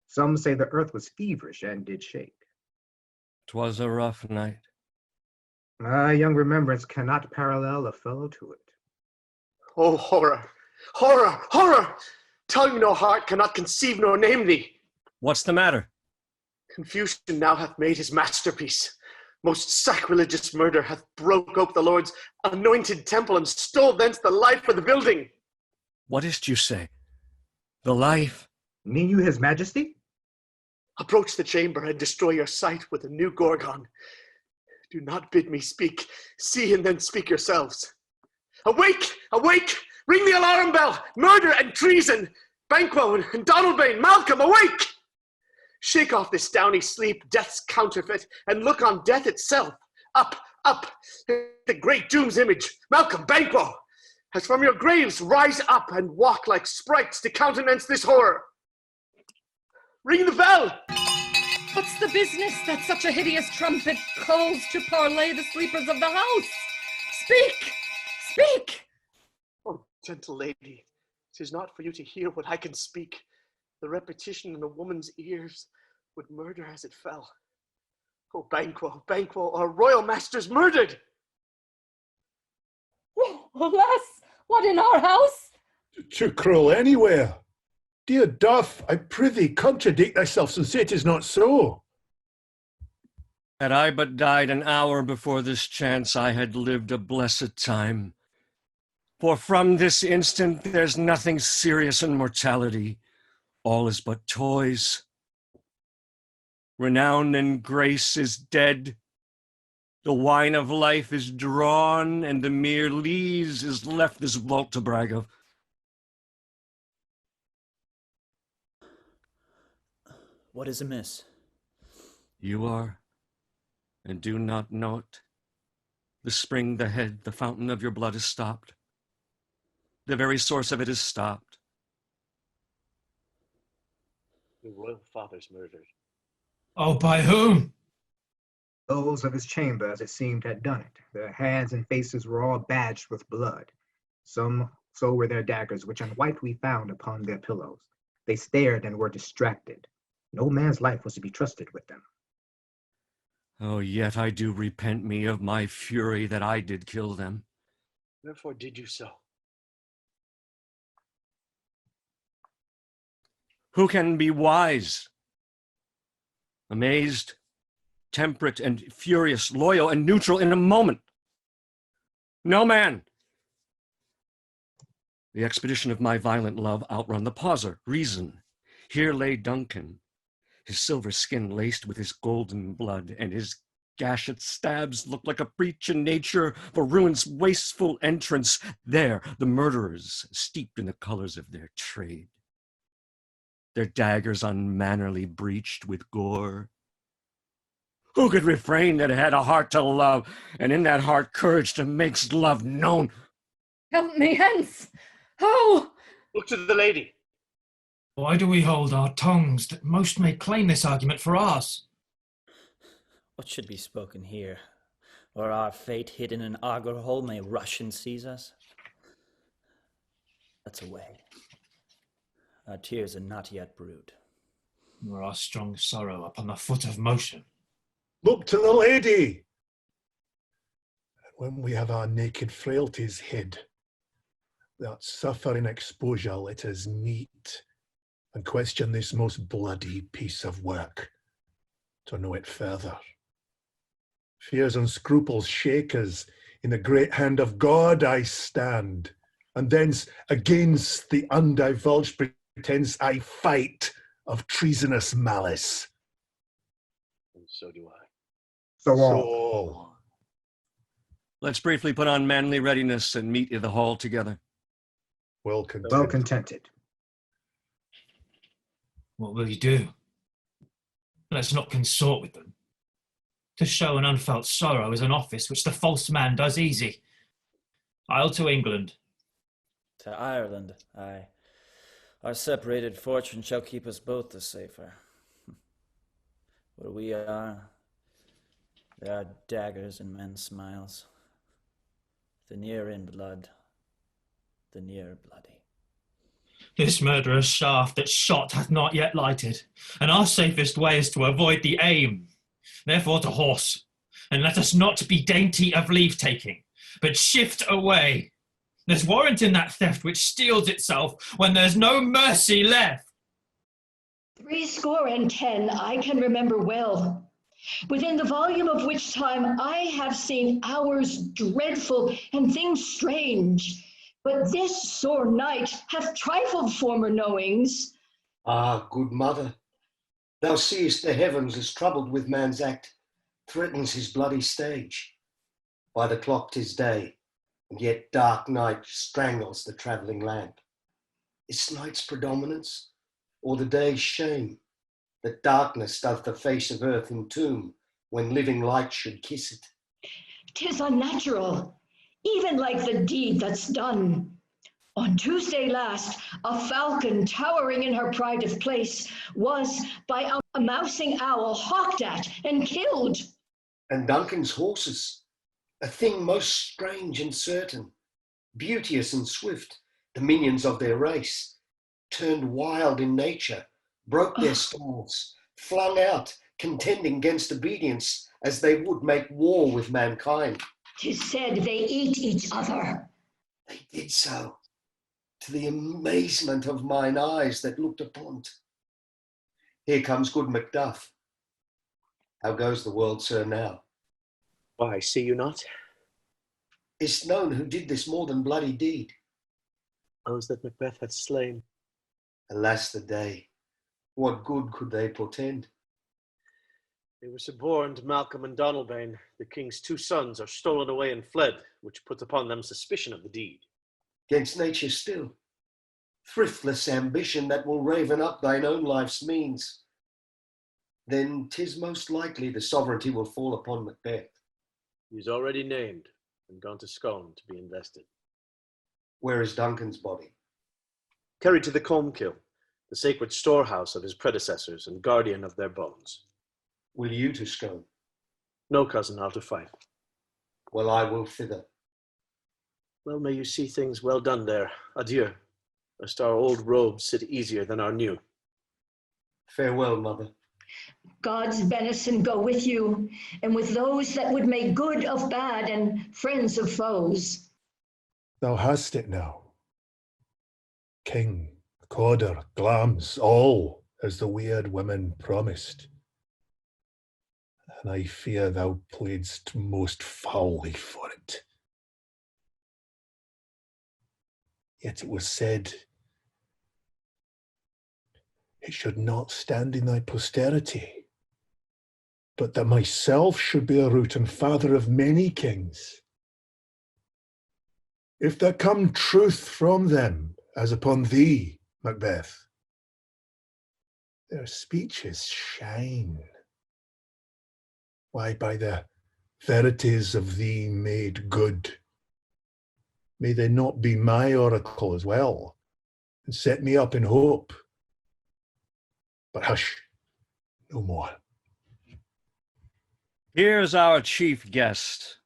Some say the earth was feverish and did shake. 'Twas a rough night. My young remembrance cannot parallel a fellow to it. Oh, horror! Horror! Horror! Tongue nor heart cannot conceive nor name thee. What's the matter? Confusion now hath made his masterpiece. Most sacrilegious murder hath broke ope the Lord's anointed temple and stole thence the life of the building. What is't you say? The life? Mean you his majesty? Approach the chamber and destroy your sight with a new Gorgon. Do not bid me speak. See and then speak yourselves. Awake! Awake! Ring the alarm bell! Murder and treason! Banquo and Donalbain, Malcolm, awake! Shake off this downy sleep, death's counterfeit, and look on death itself. Up, up, the great doom's image. Malcolm, Banquo, as from your graves rise up and walk like sprites to countenance this horror. Ring the bell! What's the business that such a hideous trumpet calls to parlay the sleepers of the house? Speak! Speak! Oh, gentle lady, 'tis not for you to hear what I can speak. The repetition in a woman's ears would murder as it fell. Oh, Banquo, Banquo, our royal master's murdered! Oh, alas, what in our house? Too cruel anywhere. Dear Duff, I prithee contradict thyself and say it is not so. Had I but died an hour before this chance, I had lived a blessed time. For from this instant there's nothing serious in mortality. All is but toys. Renown and grace is dead. The wine of life is drawn, and the mere lees is left this vault to brag of. What is amiss? You are, and do not know it. The spring, the head, the fountain of your blood is stopped. The very source of it is stopped. Your royal father's murdered. Oh, by whom? Those of his chamber, as it seemed, had done it. Their hands and faces were all badged with blood. Some so were their daggers, which on white we found upon their pillows. They stared and were distracted. No man's life was to be trusted with them. Oh, yet I do repent me of my fury that I did kill them. Wherefore did you so? Who can be wise? Amazed, temperate and furious, loyal and neutral in a moment. No man. The expedition of my violent love outrun the pauser, reason. Here lay Duncan, his silver skin laced with his golden blood, and his gashed stabs looked like a breach in nature for ruin's wasteful entrance. There, the murderers, steeped in the colors of their trade. Their daggers unmannerly breached with gore. Who could refrain that had a heart to love, and in that heart courage to make love known? Help me hence! How? Look to the lady. Why do we hold our tongues that most may claim this argument for ours? What should be spoken here? Or our fate hid in an auger hole may rush and seize us? Let's away. Our tears are not yet brewed. Nor our strong sorrow upon the foot of motion. Look to the lady! When we have our naked frailties hid, that suffering exposure let us meet and question this most bloody piece of work to know it further. Fears and scruples shake us. In the great hand of God I stand, and thence against the undivulged pretense I fight of treasonous malice. And so do I. So all. Let's briefly put on manly readiness and meet in the hall together. Well contented. Well contented. What will you do? Let's not consort with them. To show an unfelt sorrow is an office which the false man does easy. I'll to England. To Ireland, aye. Our separated fortune shall keep us both the safer. Where we are, there are daggers in men's smiles. The near in blood, the near bloody. This murderer's shaft that shot hath not yet lighted, and our safest way is to avoid the aim. Therefore to horse, and let us not be dainty of leave-taking, but shift away. There's warrant in that theft which steals itself when there's no mercy left. 70 I can remember well, within the volume of which time I have seen hours dreadful and things strange. But this sore night hath trifled former knowings. Ah, good mother, thou seest the heavens as troubled with man's act, threatens his bloody stage. By the clock 'tis day, and yet dark night strangles the travelling lamp. Is night's predominance, or the day's shame, that darkness doth the face of earth entomb, when living light should kiss it? 'Tis unnatural, even like the deed that's done. On Tuesday last, a falcon towering in her pride of place was by a mousing owl hawked at and killed. And Duncan's horses, a thing most strange and certain, beauteous and swift, the minions of their race, turned wild in nature, broke their stalls, flung out, contending against obedience, as they would make war with mankind. 'Tis said they eat each other. They did so, to the amazement of mine eyes that looked upon't. Here comes good Macduff. How goes the world, sir, now? Why, see you not? Is't known who did this more than bloody deed? Those that Macbeth had slain. Alas the day! What good could they portend? They were suborned, Malcolm and Donalbain. The king's 2 sons are stolen away and fled, which puts upon them suspicion of the deed. Against nature still, thriftless ambition that will raven up thine own life's means. Then 'tis most likely the sovereignty will fall upon Macbeth. He is already named and gone to Scone to be invested. Where is Duncan's body? Carried to the Colmkill, the sacred storehouse of his predecessors and guardian of their bones. Will you to Scone? No, cousin, I'll to Fife. Well, I will thither. Well, may you see things well done there. Adieu, lest our old robes sit easier than our new. Farewell, mother. God's benison go with you, and with those that would make good of bad and friends of foes. Thou hast it now. King, Cawdor, Glamis, all as the weird women promised. And I fear thou playedst most foully for it. Yet it was said, it should not stand in thy posterity, but that myself should be a root and father of many kings. If there come truth from them, as upon thee, Macbeth, their speeches shine. Why, by the verities of thee made good, may they not be my oracle as well, and set me up in hope? But hush, no more. Here's our chief guest.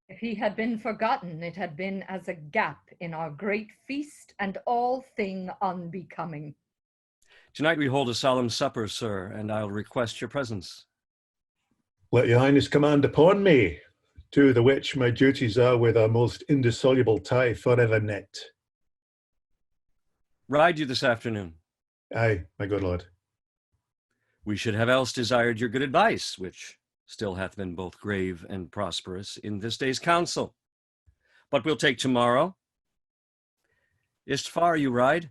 If he had been forgotten, it had been as a gap in our great feast and all thing unbecoming. Tonight we hold a solemn supper, sir, and I'll request your presence. Let your highness command upon me, to the which my duties are with a most indissoluble tie forever knit. Ride you this afternoon? Aye, my good lord. We should have else desired your good advice, which still hath been both grave and prosperous in this day's council. But we'll take tomorrow. Is't far you ride?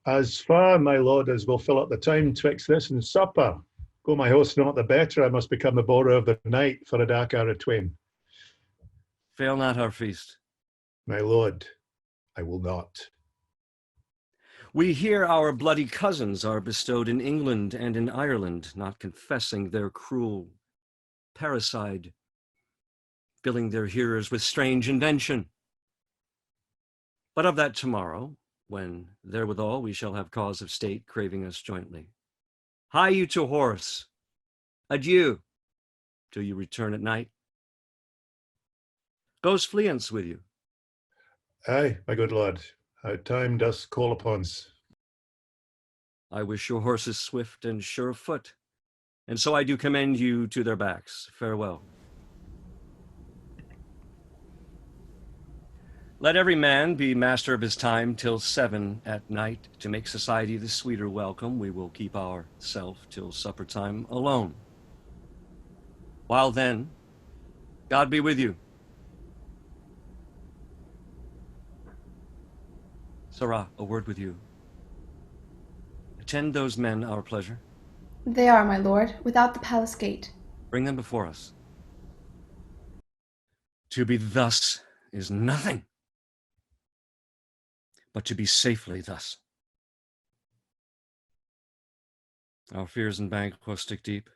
As far, my lord, as will fill up the time twixt this and supper. Go my host not the better, I must become the borer of the night for a dark hour or twain. Fail not our feast. My lord, I will not. We hear our bloody cousins are bestowed in England and in Ireland, not confessing their cruel parricide, filling their hearers with strange invention. But of that tomorrow, when therewithal we shall have cause of state craving us jointly. Hie you to horse. Adieu, till you return at night. Goes Fleance with you? Aye, my good lord, how time does call upon's. I wish your horses swift and sure of foot, and so I do commend you to their backs. Farewell. Let every man be master of his time till 7 at night. To make society the sweeter welcome, we will keep ourself till supper time alone. While then, God be with you. Sarah, a word with you. Attend those men our pleasure. They are, my lord, without the palace gate. Bring them before us. To be thus is nothing, but to be safely thus. Our fears in Banquo stick deep,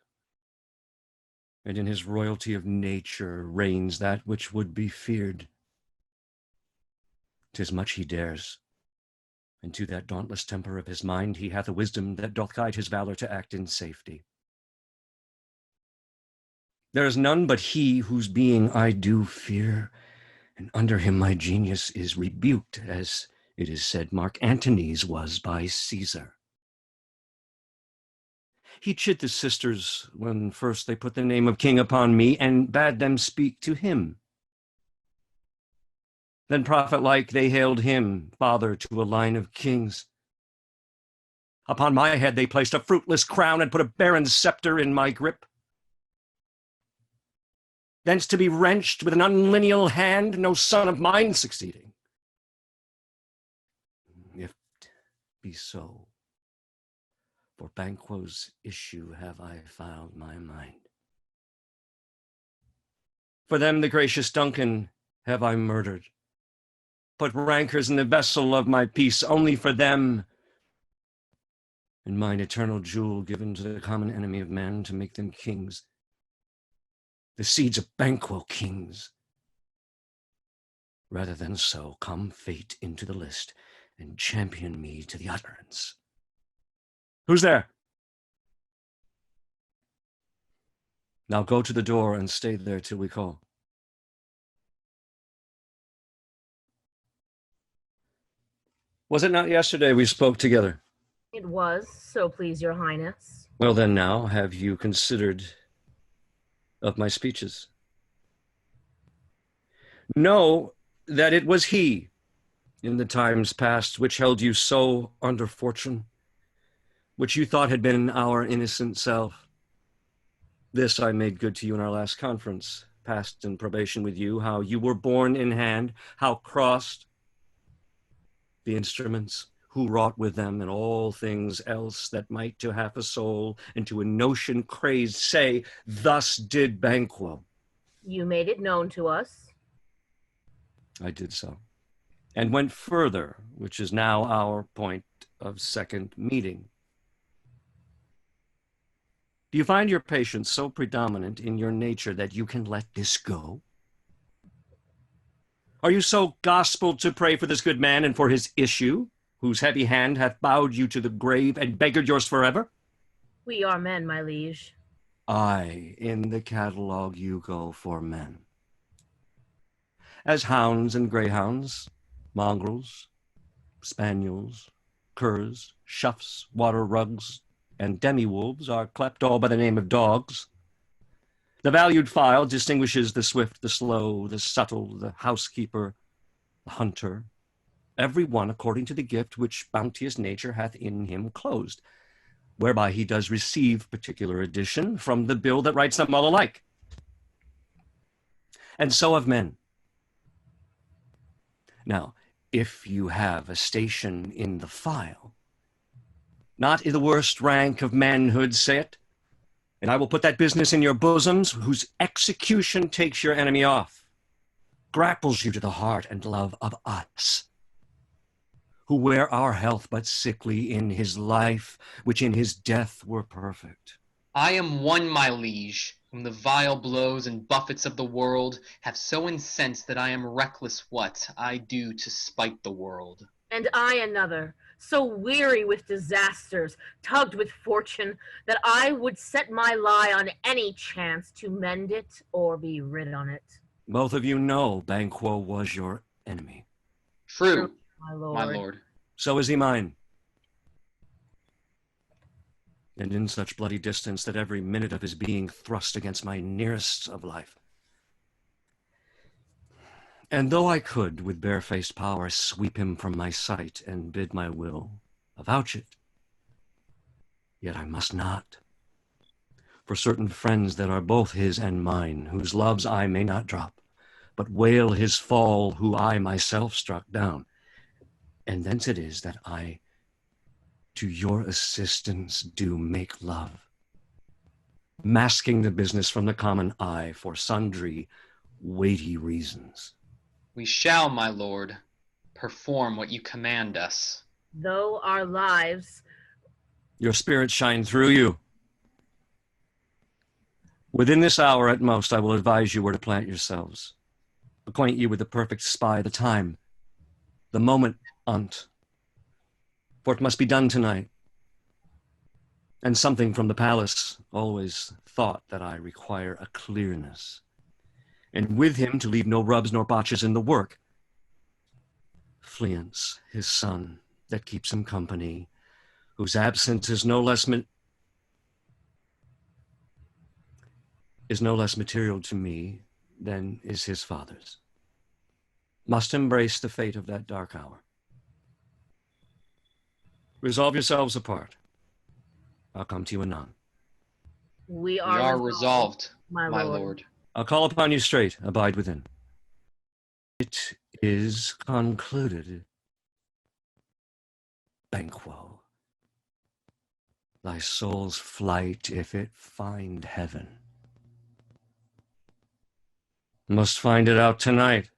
and in his royalty of nature reigns that which would be feared. 'Tis much he dares, and to that dauntless temper of his mind he hath a wisdom that doth guide his valor to act in safety. There is none but he whose being I do fear, and under him my genius is rebuked, as it is said Mark Antony's was by Caesar. He chid the sisters when first they put the name of king upon me, and bade them speak to him. Then prophet-like they hailed him father to a line of kings. Upon my head they placed a fruitless crown and put a barren scepter in my grip. thence to be wrenched with an unlineal hand, no son of mine succeeding. If be so, for Banquo's issue have I filed my mind. For them the gracious Duncan have I murdered, put rancors in the vessel of my peace, only for them, and mine eternal jewel given to the common enemy of man to make them kings. The seeds of Banquo kings. Rather than so, come fate into the list and champion me to the utterance. Who's there? Now go to the door and stay there till we call. Was it not yesterday we spoke together? It was, so please your highness. Well then now, have you considered of my speeches? Know that it was he, in the times past, which held you so under fortune, which you thought had been our innocent self. This I made good to you in our last conference, passed in probation with you, how you were born in hand, how crossed the instruments, who wrought with them, and all things else that might to half a soul and to a notion crazed say, thus did Banquo. You made it known to us. I did so, and went further, which is now our point of second meeting. Do you find your patience so predominant in your nature that you can let this go? Are you so gospelled to pray for this good man and for his issue, whose heavy hand hath bowed you to the grave and beggared yours forever? We are men, my liege. Aye, in the catalogue you go for men. As hounds and greyhounds, mongrels, spaniels, curs, shuffs, water rugs, and demi-wolves are clept all by the name of dogs. The valued file distinguishes the swift, the slow, the subtle, the housekeeper, the hunter, every one according to the gift which bounteous nature hath in him closed, whereby he does receive particular addition from the bill that writes them all alike. And so of men. Now, if you have a station in the file, not in the worst rank of manhood, say it, and I will put that business in your bosoms, whose execution takes your enemy off, grapples you to the heart and love of us, who wear our health but sickly in his life, which in his death were perfect. I am one, my liege, whom the vile blows and buffets of the world have so incensed that I am reckless what I do to spite the world. And I another, so weary with disasters, tugged with fortune, that I would set my lie on any chance to mend it or be rid on it. Both of you know Banquo was your enemy. True, my lord. My lord. So is he mine. And in such bloody distance that every minute of his being thrust against my nearest of life. And though I could, with barefaced power, sweep him from my sight and bid my will avouch it, yet I must not. For certain friends that are both his and mine, whose loves I may not drop, but wail his fall, who I myself struck down. And thence it is that I to your assistance do make love, masking the business from the common eye for sundry weighty reasons. We shall, my lord, perform what you command us. Though our lives... Your spirits shine through you. Within this hour at most, I will advise you where to plant yourselves, acquaint you with the perfect spy, the time, the moment on't, for it must be done tonight. And something from the palace always thought that I require a clearness, and with him to leave no rubs nor botches in the work. Fleance, his son, that keeps him company, whose absence is no less material to me than is his father's, must embrace the fate of that dark hour. Resolve yourselves apart. I'll come to you anon. We are resolved, my lord. I'll call upon you straight. Abide within. It is concluded. Banquo. Thy soul's flight, if it find heaven, must find it out tonight.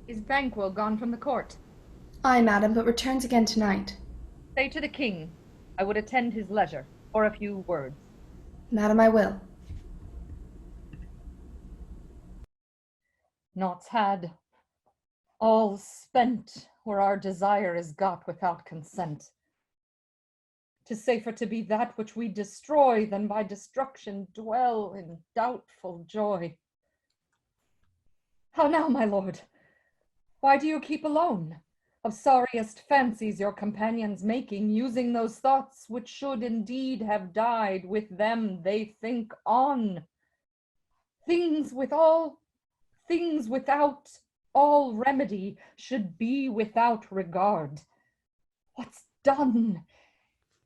Is Banquo gone from the court? Aye, madam, but returns again tonight. Say to the king, I would attend his leisure, for a few words. Madam, I will. Naught's had, all spent, where our desire is got without consent. 'Tis safer to be that which we destroy than by destruction dwell in doubtful joy. How now, my lord? Why do you keep alone? Of sorriest fancies your companions making, using those thoughts which should indeed have died, with them they think on. Things without all remedy should be without regard. What's done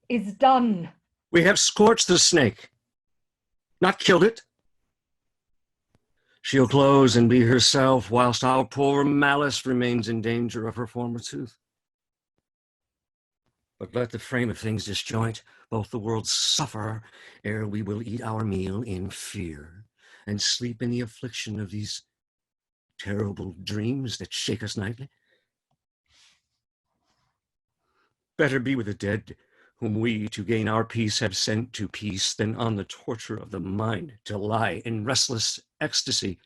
is done. We have scorched the snake, not killed it. She'll close and be herself, whilst our poor malice remains in danger of her former tooth. But let the frame of things disjoint, both the worlds suffer, ere we will eat our meal in fear, and sleep in the affliction of these terrible dreams that shake us nightly. Better be with the dead, whom we, to gain our peace, have sent to peace, than on the torture of the mind to lie in restless ecstasy.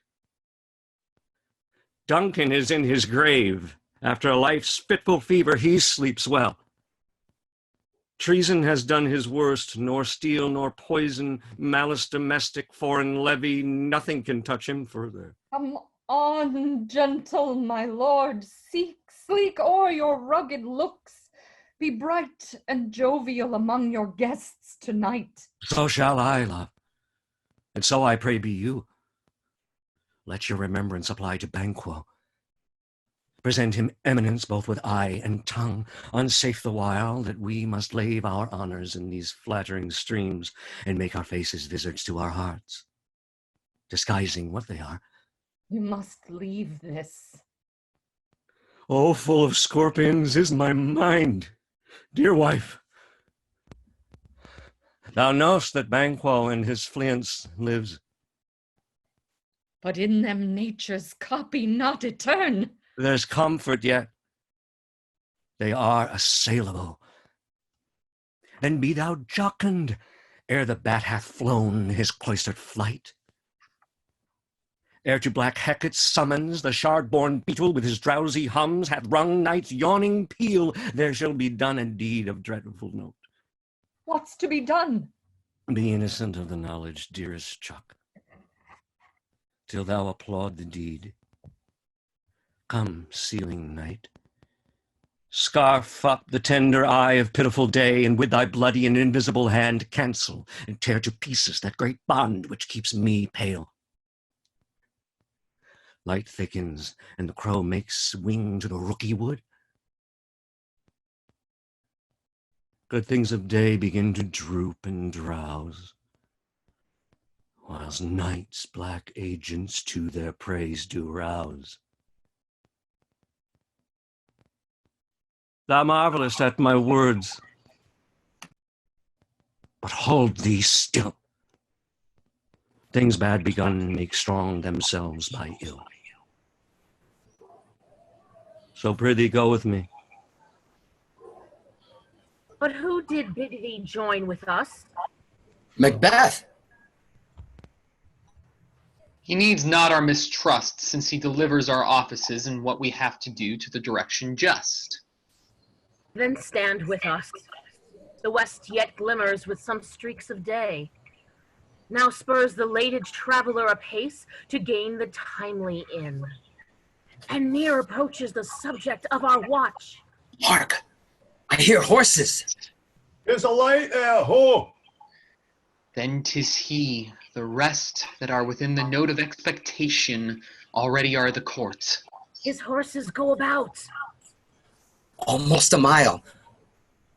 Duncan is in his grave. After a life's fitful fever, he sleeps well. Treason has done his worst, nor steel, nor poison, malice domestic, foreign levy, nothing can touch him further. Come on, gentle my lord, sleek o'er your rugged looks. Be bright and jovial among your guests tonight. So shall I, love, and so I pray be you. Let your remembrance apply to Banquo. Present him eminence both with eye and tongue, unsafe the while that we must lave our honors in these flattering streams, and make our faces visards to our hearts, disguising what they are. You must leave this. Oh, full of scorpions is my mind, dear wife. Thou know'st that Banquo in his fleance lives. But in them nature's copy not etern. There's comfort yet. They are assailable. Then be thou jocund, ere the bat hath flown his cloistered flight. Ere to black Hecate's summons the shard-born beetle with his drowsy hums hath rung night's yawning peal, there shall be done a deed of dreadful note. What's to be done? Be innocent of the knowledge, dearest Chuck, till thou applaud the deed. Come, sealing night, scarf up the tender eye of pitiful day, and with thy bloody and invisible hand cancel and tear to pieces that great bond which keeps me pale. Light thickens, and the crow makes wing to the rooky wood. Good things of day begin to droop and drowse, whilst night's black agents to their praise do rouse. Thou marvelest at my words, but hold thee still. Things bad begun make strong themselves by ill. So prithee go with me. But who did bid thee join with us? Macbeth. He needs not our mistrust, since he delivers our offices and what we have to do to the direction just. Then stand with us. The west yet glimmers with some streaks of day. Now spurs the lated traveler apace to gain the timely inn. And near approaches the subject of our watch. Hark! I hear horses. There's a light there, ho! Then 'tis he. The rest that are within the note of expectation already are at the court. His horses go about. Almost a mile.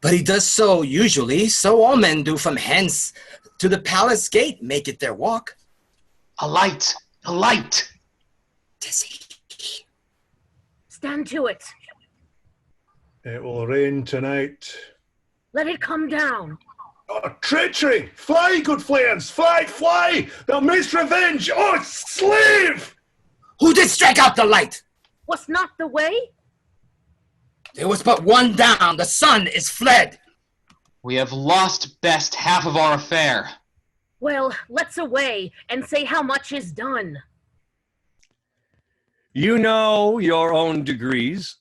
But he does so usually, so all men do from hence to the palace gate make it their walk. A light! A light! Stand to it. It will rain tonight. Let it come down. Oh, treachery! Fly, good flames! Fly, fly! Thou mayst revenge! Oh, slave! Who did strike out the light? Was not the way? There was but one down. The sun is fled. We have lost best half of our affair. Well, let's away and say how much is done. You know your own degrees.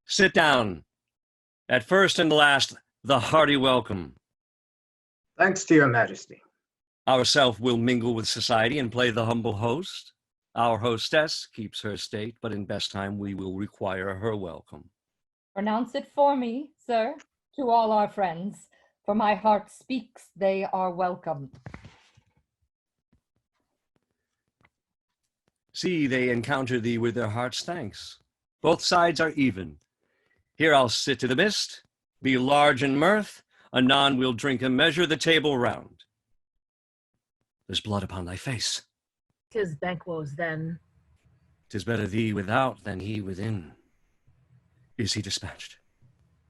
Sit down. At first and last, the hearty welcome. Thanks to your majesty. Ourself will mingle with society and play the humble host. Our hostess keeps her state, but in best time we will require her welcome. Pronounce it for me, sir, to all our friends. For my heart speaks, they are welcome. See, they encounter thee with their heart's thanks. Both sides are even. Here I'll sit to the mist, be large in mirth, anon we'll drink and measure the table round. There's blood upon thy face. 'Tis Banquo's then. 'Tis better thee without than he within. Is he dispatched?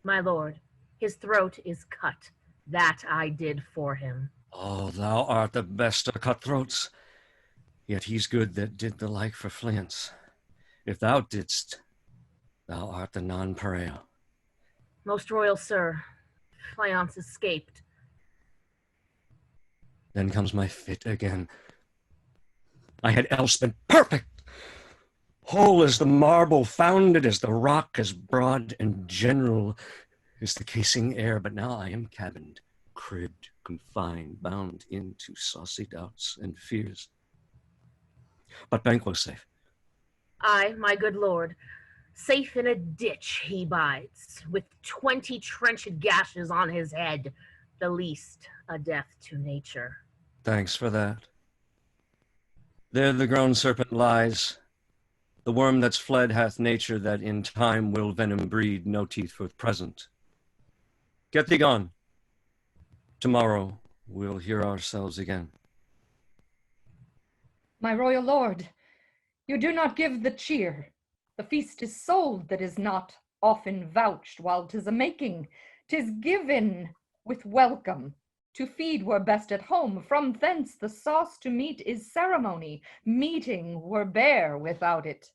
My lord, his throat is cut. That I did for him. Oh, thou art the best of cutthroats. Yet he's good that did the like for Fleance. If thou didst, thou art the nonpareil. Most royal sir, Fleance escaped. Then comes my fit again. I had else been perfect, whole as the marble, founded as the rock, as broad and general as the casing air. But now I am cabined, cribbed, confined, bound into saucy doubts and fears. But Banquo's safe. I, my good lord, safe in a ditch he bides, with 20 trenched gashes on his head, the least a death to nature. Thanks for that. There the grown serpent lies. The worm that's fled hath nature that in time will venom breed, no teeth for the present. Get thee gone. Tomorrow we'll hear ourselves again. My royal lord, you do not give the cheer. The feast is sold that is not often vouched while 'tis a making. 'Tis given with welcome. To feed were best at home. From thence the sauce to meat is ceremony. Meeting were bare without it.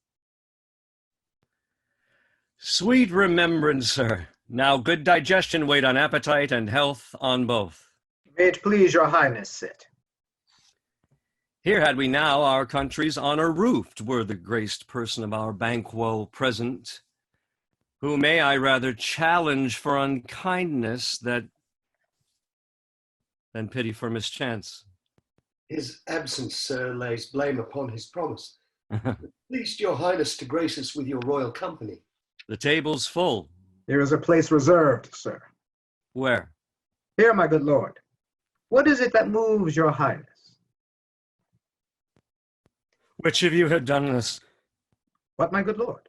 Sweet remembrancer. Now good digestion wait on appetite and health on both. May it please your highness sit. Here had we now our country's honor roofed, were the graced person of our Banquo present, who may I rather challenge for unkindness than pity for mischance. His absence, sir, lays blame upon his promise. Pleased your highness to grace us with your royal company. The table's full. There is a place reserved, sir. Where? Here, my good lord. What is it that moves your highness? Which of you had done this? What, my good lord?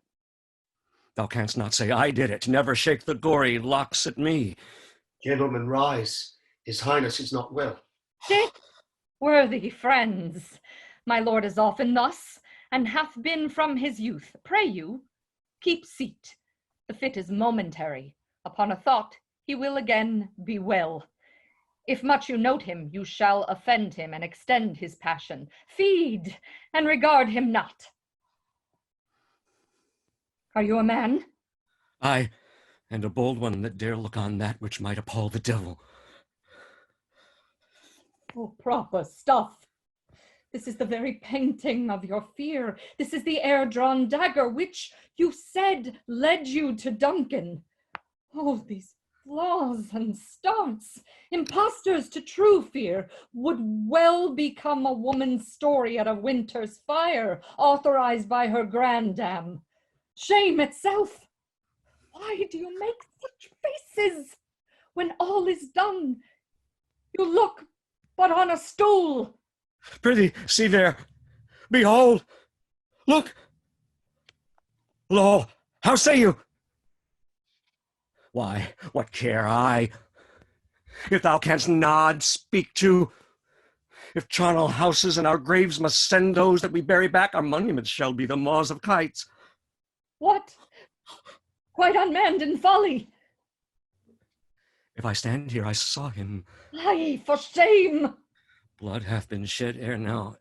Thou canst not say I did it. Never shake the gory locks at me. Gentlemen, rise. His highness is not well. Sit, worthy friends. My lord is often thus, and hath been from his youth. Pray you, keep seat. The fit is momentary. Upon a thought, he will again be well. If much you note him, you shall offend him and extend his passion. Feed and regard him not. Are you a man? I, and a bold one that dare look on that which might appall the devil. Oh, proper stuff. This is the very painting of your fear. This is the air-drawn dagger which you said led you to Duncan. Oh, these flaws and starts, impostors to true fear, would well become a woman's story at a winter's fire, authorized by her grandam. Shame itself! Why do you make such faces? When all is done, you look but on a stool. Prithee, see there. Behold. Look. Lo, how say you? Why, what care I? If thou canst nod, speak to. If charnel houses and our graves must send those that we bury back, our monuments shall be the maws of kites. What? Quite unmanned in folly. If I stand here, I saw him. Aye, for shame! Blood hath been shed ere now,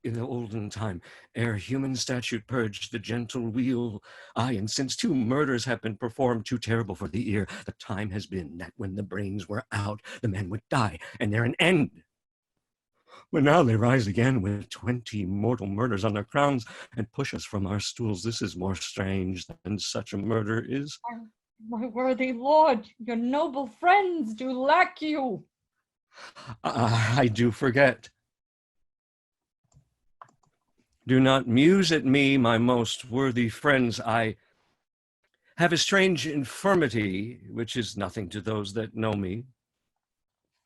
in the olden time, ere human statute purged the gentle wheel. Aye, and since 2 murders have been performed, too terrible for the ear, the time has been that when the brains were out, the men would die, and there an end. But now they rise again with 20 mortal murders on their crowns and push us from our stools. This is more strange than such a murder is. My worthy lord, your noble friends do lack you. I do forget. Do not muse at me, my most worthy friends. I have a strange infirmity, which is nothing to those that know me.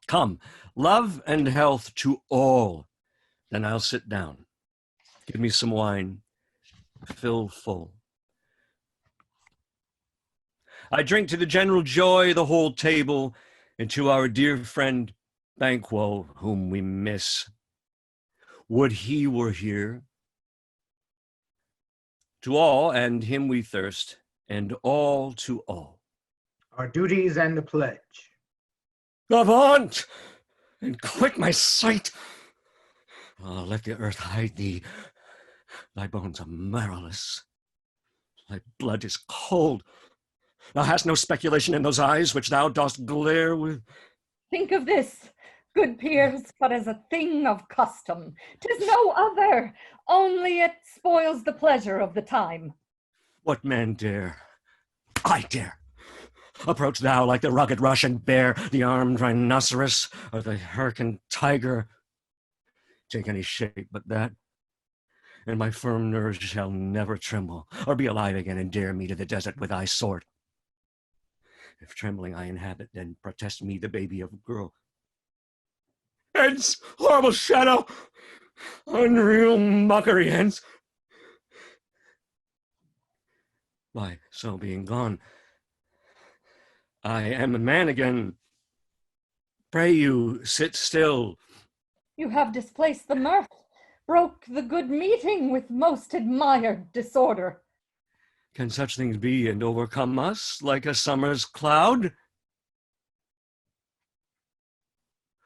Come, love and health to all. Then I'll sit down. Give me some wine. Fill full. I drink to the general joy, the whole table, and to our dear friend Banquo, whom we miss. Would he were here. To all, and him we thirst, and all to all. Our duties and the pledge. Avaunt, and quit my sight. Oh, let the earth hide thee. Thy bones are marrowless. Thy blood is cold. Thou hast no speculation in those eyes which thou dost glare with. Think of this, good peers, but as a thing of custom. 'Tis no other, only it spoils the pleasure of the time. What man dare? I dare. Approach thou like the rugged Russian bear, the armed rhinoceros, or the hurricane tiger. Take any shape but that, and my firm nerves shall never tremble, or be alive again and dare me to the desert with thy sword. If trembling I inhabit, then protest me the baby of a girl. Hence, horrible shadow! Unreal mockery, hence! Why, so being gone, I am a man again. Pray you, sit still. You have displaced the mirth, broke the good meeting with most admired disorder. Can such things be and overcome us like a summer's cloud?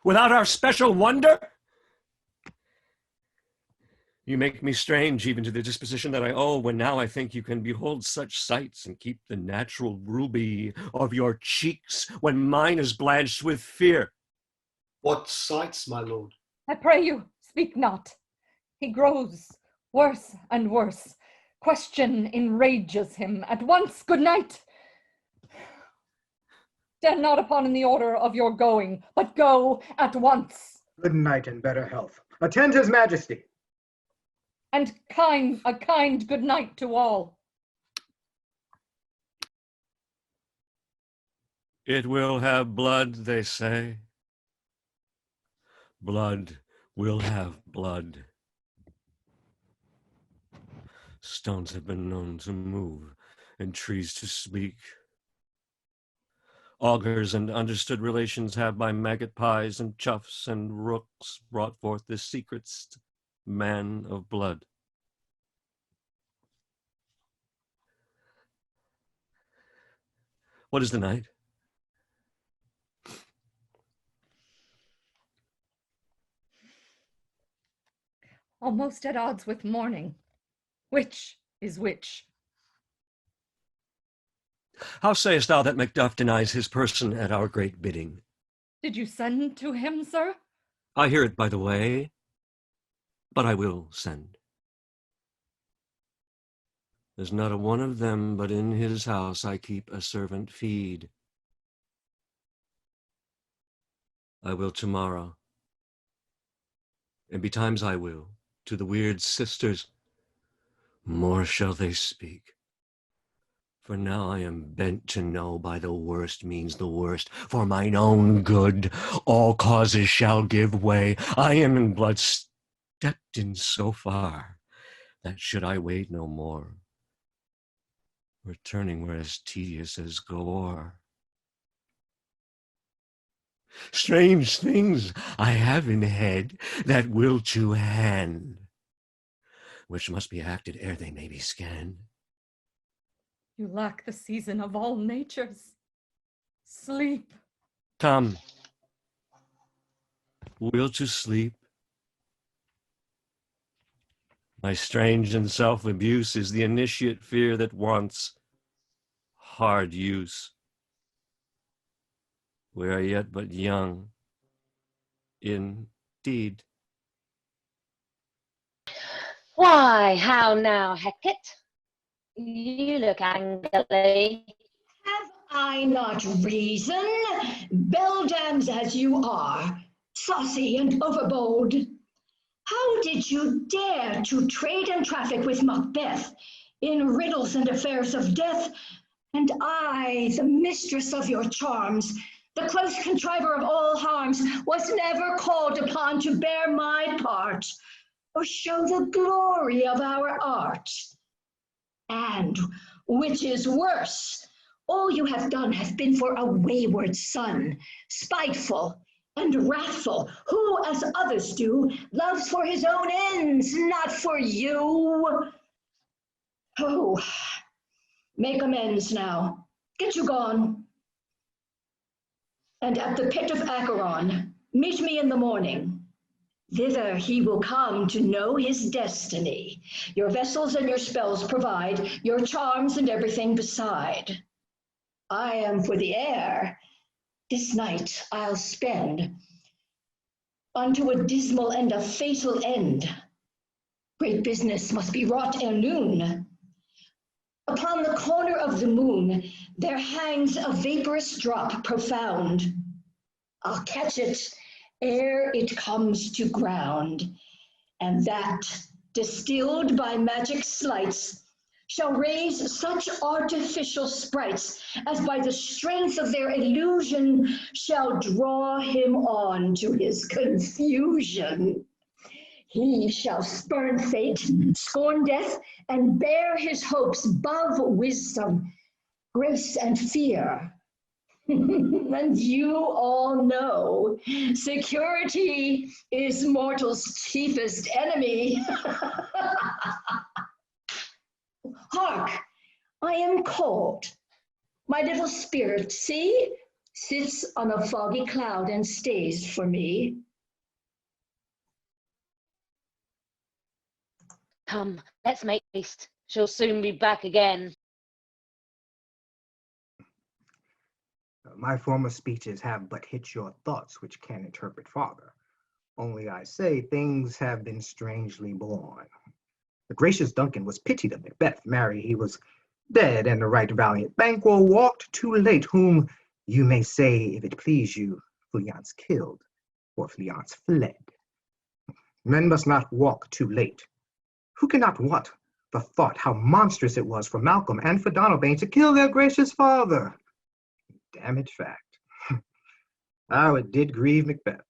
Without our special wonder? You make me strange even to the disposition that I owe, when now I think you can behold such sights and keep the natural ruby of your cheeks when mine is blanched with fear. What sights, my lord? I pray you, speak not. He grows worse and worse. Question enrages him. At once, good night. Stand not upon the order of your going, but go at once. Good night and better health. Attend his majesty. And a kind good night to all. It will have blood, they say. Blood will have blood. Stones have been known to move, and trees to speak. Augurs and understood relations have by maggot pies and choughs and rooks brought forth the secretst man of blood. What is the night? Almost at odds with morning. Which is which? How sayest thou that Macduff denies his person at our great bidding? Did you send to him, sir? I hear it by the way, but I will send. There's not a one of them, but in his house I keep a servant feed. I will tomorrow, and betimes I will, to the weird sisters, more shall they speak. For now I am bent to know by the worst means the worst, for mine own good, all causes shall give way. I am in blood stepped in so far, that should I wait no more, returning were as tedious as gore. Strange things I have in head that will to hand, which must be acted ere they may be scanned. You lack the season of all natures. Sleep. Come, will to sleep. My strange and self-abuse is the initiate fear that wants hard use. We are yet but young, indeed. Why, how now, Hecate? You look angry. Have I not reason? Beldams as you are, saucy and overbold. How did you dare to trade and traffic with Macbeth in riddles and affairs of death? And I, the mistress of your charms, the close contriver of all harms, was never called upon to bear my part or show the glory of our art. And, which is worse, all you have done has been for a wayward son, spiteful and wrathful, who, as others do, loves for his own ends, not for you. Oh, make amends now. Get you gone. And at the pit of Acheron, meet me in the morning. Thither he will come to know his destiny. Your vessels and your spells provide, your charms and everything beside. I am for the air. This night I'll spend unto a dismal and a fatal end. Great business must be wrought ere noon. Upon the corner of the moon there hangs a vaporous drop profound. I'll catch it ere it comes to ground, and that, distilled by magic sleights, shall raise such artificial sprites as by the strength of their illusion shall draw him on to his confusion. He shall spurn fate, scorn death, and bear his hopes above wisdom, grace, and fear. And you all know security is mortal's chiefest enemy. Hark, I am called. My little spirit, see, sits on a foggy cloud and stays for me. Come, let's make haste. She'll soon be back again. My former speeches have but hit your thoughts, which can interpret farther. Only I say things have been strangely born. The gracious Duncan was pitied of Macbeth. Marry, he was dead, and the right valiant Banquo walked too late, whom you may say, if it please you, Fleance killed, or Fleance fled. Men must not walk too late. Who cannot want the thought how monstrous it was for Malcolm and for Donalbain to kill their gracious father? Damn it fact. How it did grieve Macbeth.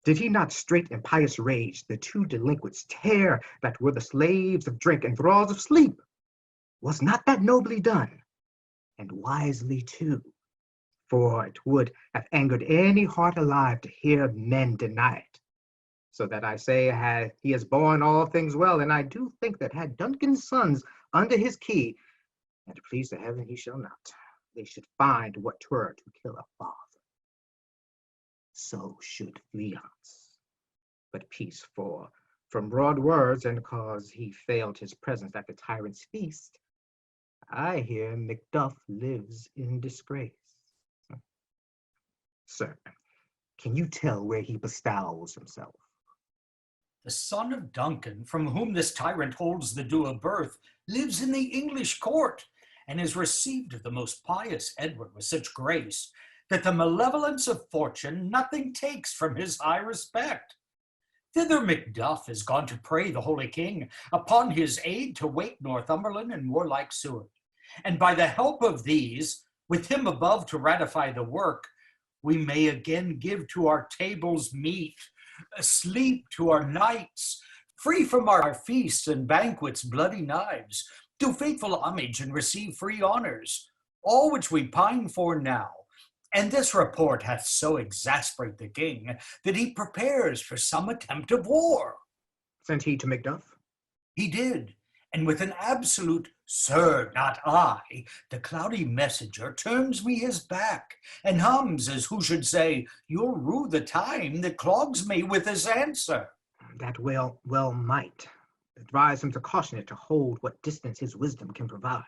Did he not straight in pious rage the two delinquents tear that were the slaves of drink and thralls of sleep? Was not that nobly done? And wisely too, for it would have angered any heart alive to hear men deny it. So that I say he has borne all things well, and I do think that had Duncan's sons under his key, and please to heaven he shall not, they should find what 'twere to kill a father. So should Fleance. But peace, for from broad words, and cause he failed his presence at the tyrant's feast, I hear Macduff lives in disgrace. Sir, can you tell where he bestows himself? The son of Duncan, from whom this tyrant holds the due of birth, lives in the English court, and is received of the most pious Edward with such grace, that the malevolence of fortune nothing takes from his high respect. Thither Macduff is gone to pray the holy king upon his aid to wake Northumberland and warlike Seward. And by the help of these, with him above to ratify the work, we may again give to our tables meat, sleep to our nights, free from our feasts and banquets bloody knives, do faithful homage and receive free honors, all which we pine for now, And this report hath so exasperate the king that he prepares for some attempt of war. Sent he to Macduff? He did, and with an absolute "Sir, not I," the cloudy messenger turns me his back, and hums as who should say, "You'll rue the time that clogs me with his answer." That well might. Advise him to caution it to hold what distance his wisdom can provide.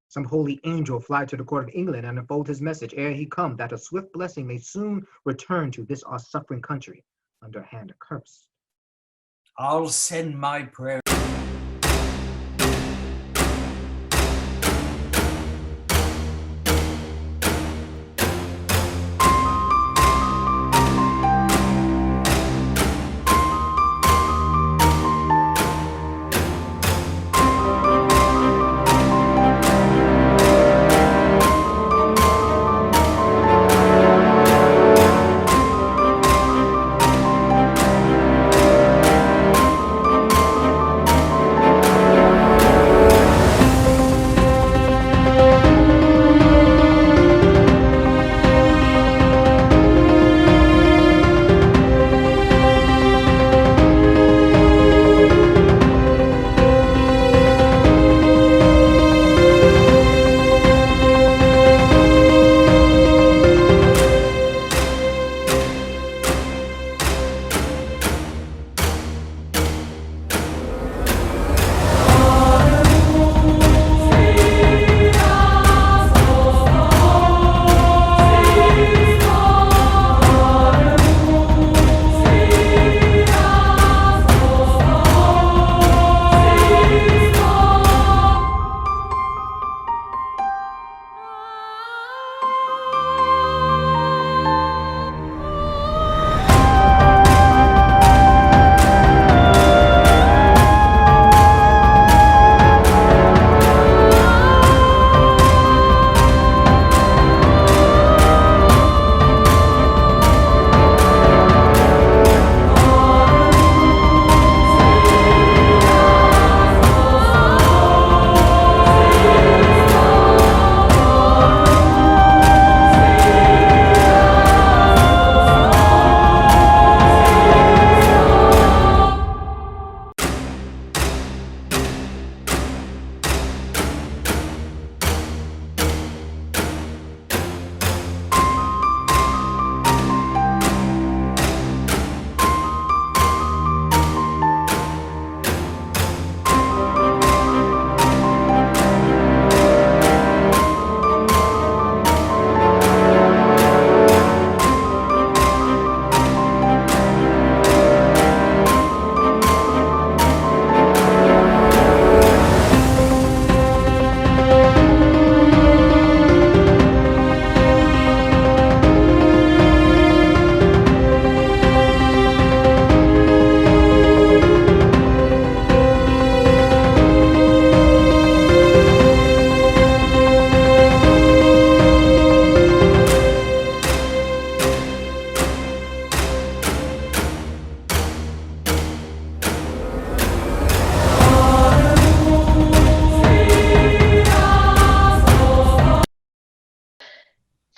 Some holy angel fly to the court of England and unfold his message ere he come, that a swift blessing may soon return to this our suffering country, under a hand accursed. I'll send my prayer.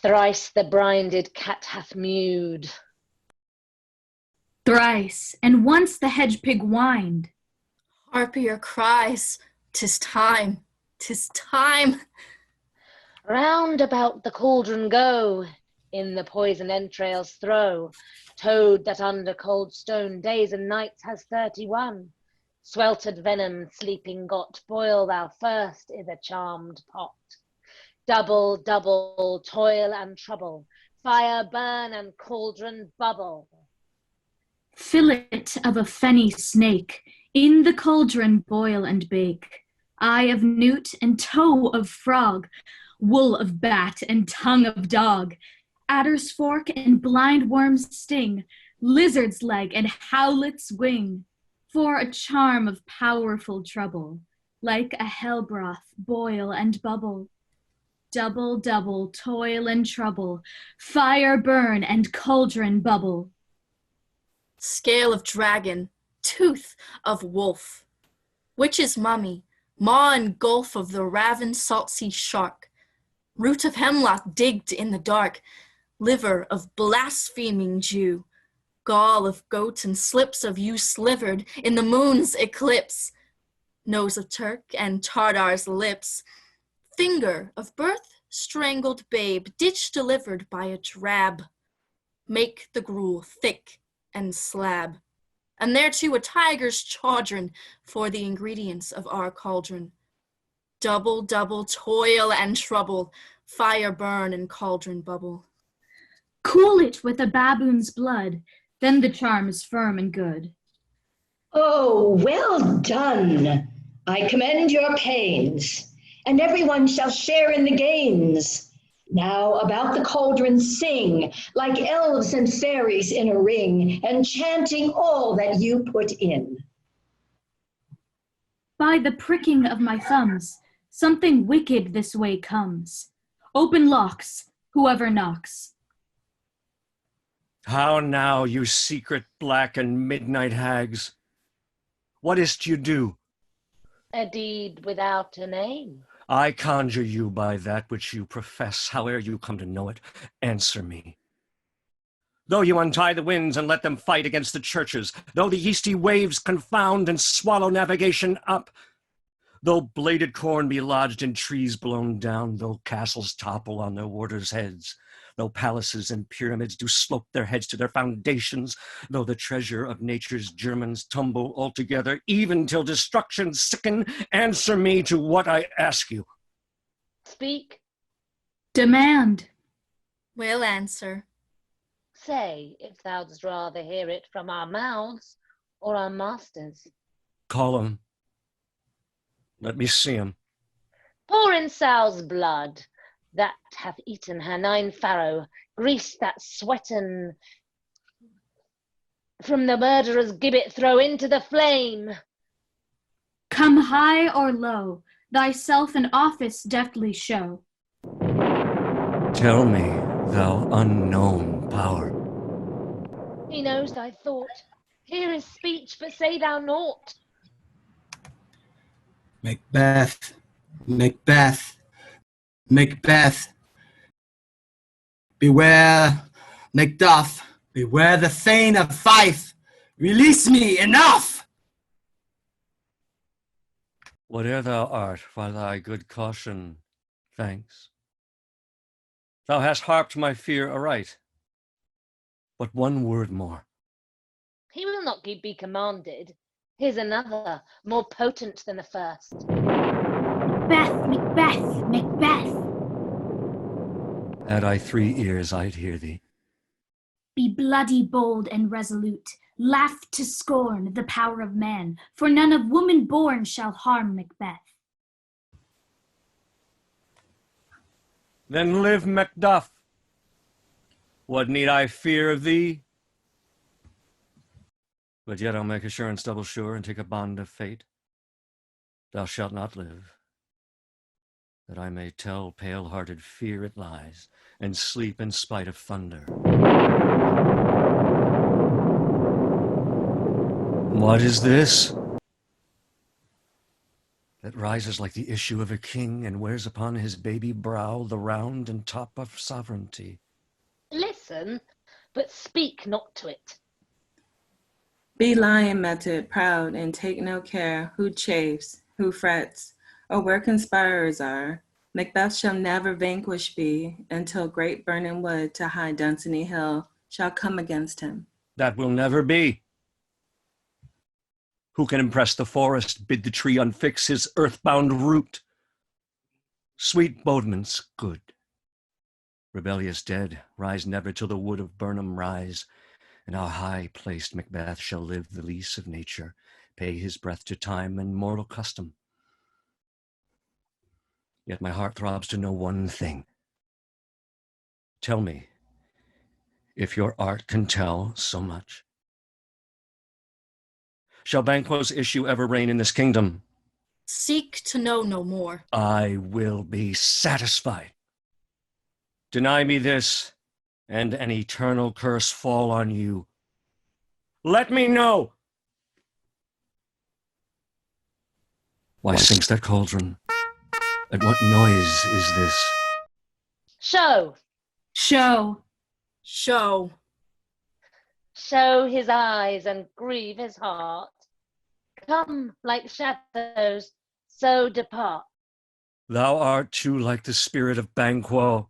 Thrice the brinded cat hath mewed. Thrice, and once the hedge pig whined. Harpier cries, "'Tis time, 'tis time." Round about the cauldron go, in the poison entrails throw. Toad that under cold stone days and nights has 31. Sweltered venom sleeping got, boil thou first i' the charmed pot. Double, double, toil and trouble, fire burn and cauldron bubble. Fillet of a fenny snake, in the cauldron boil and bake. Eye of newt and toe of frog, wool of bat and tongue of dog. Adder's fork and blind worm's sting, lizard's leg and howlet's wing. For a charm of powerful trouble, like a hell broth boil and bubble. Double, double, toil and trouble, fire burn and cauldron bubble. Scale of dragon, tooth of wolf. Witch's mummy, maw and gulf of the ravened salt sea shark. Root of hemlock digged in the dark, liver of blaspheming Jew, gall of goat and slips of you slivered in the moon's eclipse, nose of Turk and Tartar's lips, finger of birth strangled babe, ditch delivered by a drab, make the gruel thick and slab, and thereto a tiger's chaudron for the ingredients of our cauldron. Double, double toil and trouble, fire burn and cauldron bubble. Cool it with a baboon's blood, then the charm is firm and good. Oh, well done. I commend your pains, and everyone shall share in the gains. Now about the cauldron sing, like elves and fairies in a ring, enchanting all that you put in. By the pricking of my thumbs, something wicked this way comes. Open locks, whoever knocks. How now, you secret black and midnight hags? What is't you do? A deed without a name. I conjure you by that which you profess, howe'er you come to know it, answer me. Though you untie the winds and let them fight against the churches, though the yeasty waves confound and swallow navigation up, though bladed corn be lodged in trees blown down, though castles topple on their warders' heads, though palaces and pyramids do slope their heads to their foundations, though the treasure of nature's Germans tumble altogether, even till destruction sicken, answer me to what I ask you. Speak. Demand. We'll answer. Say, if thou'dst rather hear it from our mouths or our masters. Call him. Let me see him. Pour in sow's blood, that hath eaten her 9 farrow, grease that sweaten from the murderer's gibbet, throw into the flame. Come high or low, thyself in office deftly show. Tell me, thou unknown power. He knows thy thought. Hear his speech, but say thou naught. Macbeth, Macbeth, Macbeth. Beware, Macduff, beware the Thane of Fife. Release me, enough! Whate'er thou art, for thy good caution, thanks. Thou hast harped my fear aright. But one word more. He will not be commanded. Here's another, more potent than the first. Macbeth, Macbeth, Macbeth. Had I 3 ears, I'd hear thee. Be bloody bold and resolute. Laugh to scorn the power of man, for none of woman born shall harm Macbeth. Then live, Macduff. What need I fear of thee? But yet I'll make assurance double sure and take a bond of fate. Thou shalt not live, that I may tell pale-hearted fear it lies, and sleep in spite of thunder. What is this that rises like the issue of a king and wears upon his baby brow the round and top of sovereignty? Listen, but speak not to it. Be lion-metted, proud, and take no care who chafes, who frets, or where conspirers are. Macbeth shall never vanquish be until great burning wood to high Dunsany Hill shall come against him. That will never be. Who can impress the forest, bid the tree unfix his earthbound root? Sweet bodements good. Rebellious dead, rise never till the wood of Burnham rise, and our high-placed Macbeth shall live the lease of nature, pay his breath to time and mortal custom. Yet my heart throbs to know one thing. Tell me, if your art can tell so much. Shall Banquo's issue ever reign in this kingdom? Seek to know no more. I will be satisfied. Deny me this, and an eternal curse fall on you. Let me know! Why sinks that cauldron? And what noise is this? Show. Show. Show. Show his eyes and grieve his heart. Come like shadows, so depart. Thou art too like the spirit of Banquo.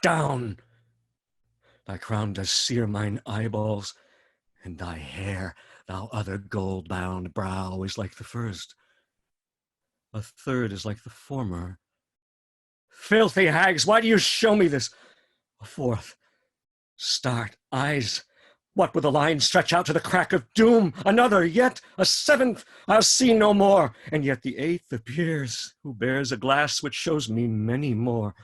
Down! Thy crown does sear mine eyeballs, and thy hair, thou other gold-bound brow, is like the first. A third is like the former. Filthy hags, why do you show me this? A fourth. Start, eyes. What will the line stretch out to the crack of doom? Another, yet a seventh. I'll see no more. And yet the eighth appears, who bears a glass which shows me many more.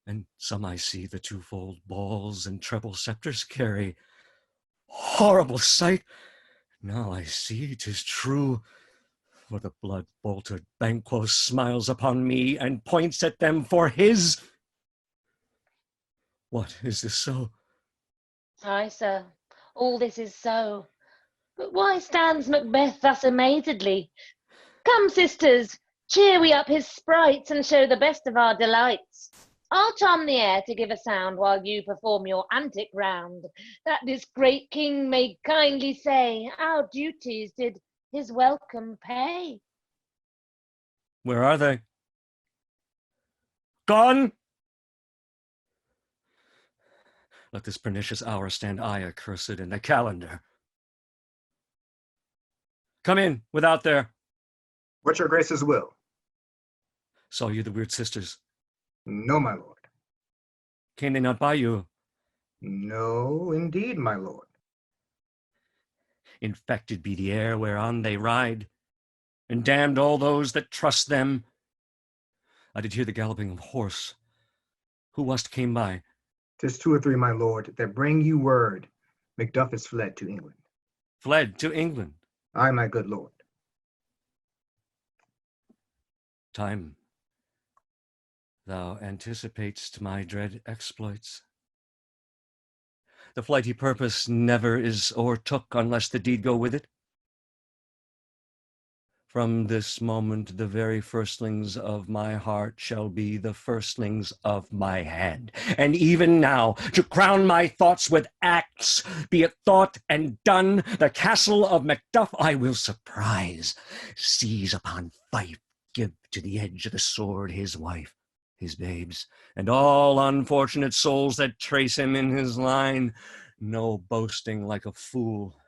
And some I see the twofold balls and treble scepters carry. Horrible sight! Now I see 'tis true, for the blood-boltered Banquo smiles upon me and points at them for his. What, is this so? Aye, sir, all this is so. But why stands Macbeth thus amazedly? Come, sisters, cheer we up his sprites and show the best of our delights. I'll charm the air to give a sound while you perform your antic round, that this great king may kindly say our duties did his welcome pay. Where are they? Gone? Let this pernicious hour stand aye accursed in the calendar. Come in, without there. What your grace's will? Saw you the weird sisters? No, my lord. Came they not by you? No, indeed, my lord. Infected be the air whereon they ride, and damned all those that trust them. I did hear the galloping of horse. Who was't came by? 'Tis 2 or 3, my lord, that bring you word. Macduff is fled to England. Fled to England? Aye, my good lord. Time, thou anticipatest my dread exploits. The flighty purpose never is o'ertook unless the deed go with it. From this moment the very firstlings of my heart shall be the firstlings of my hand. And even now, to crown my thoughts with acts, be it thought and done, the castle of Macduff I will surprise, seize upon fife, give to the edge of the sword his wife, his babes, and all unfortunate souls that trace him in his line. No boasting like a fool.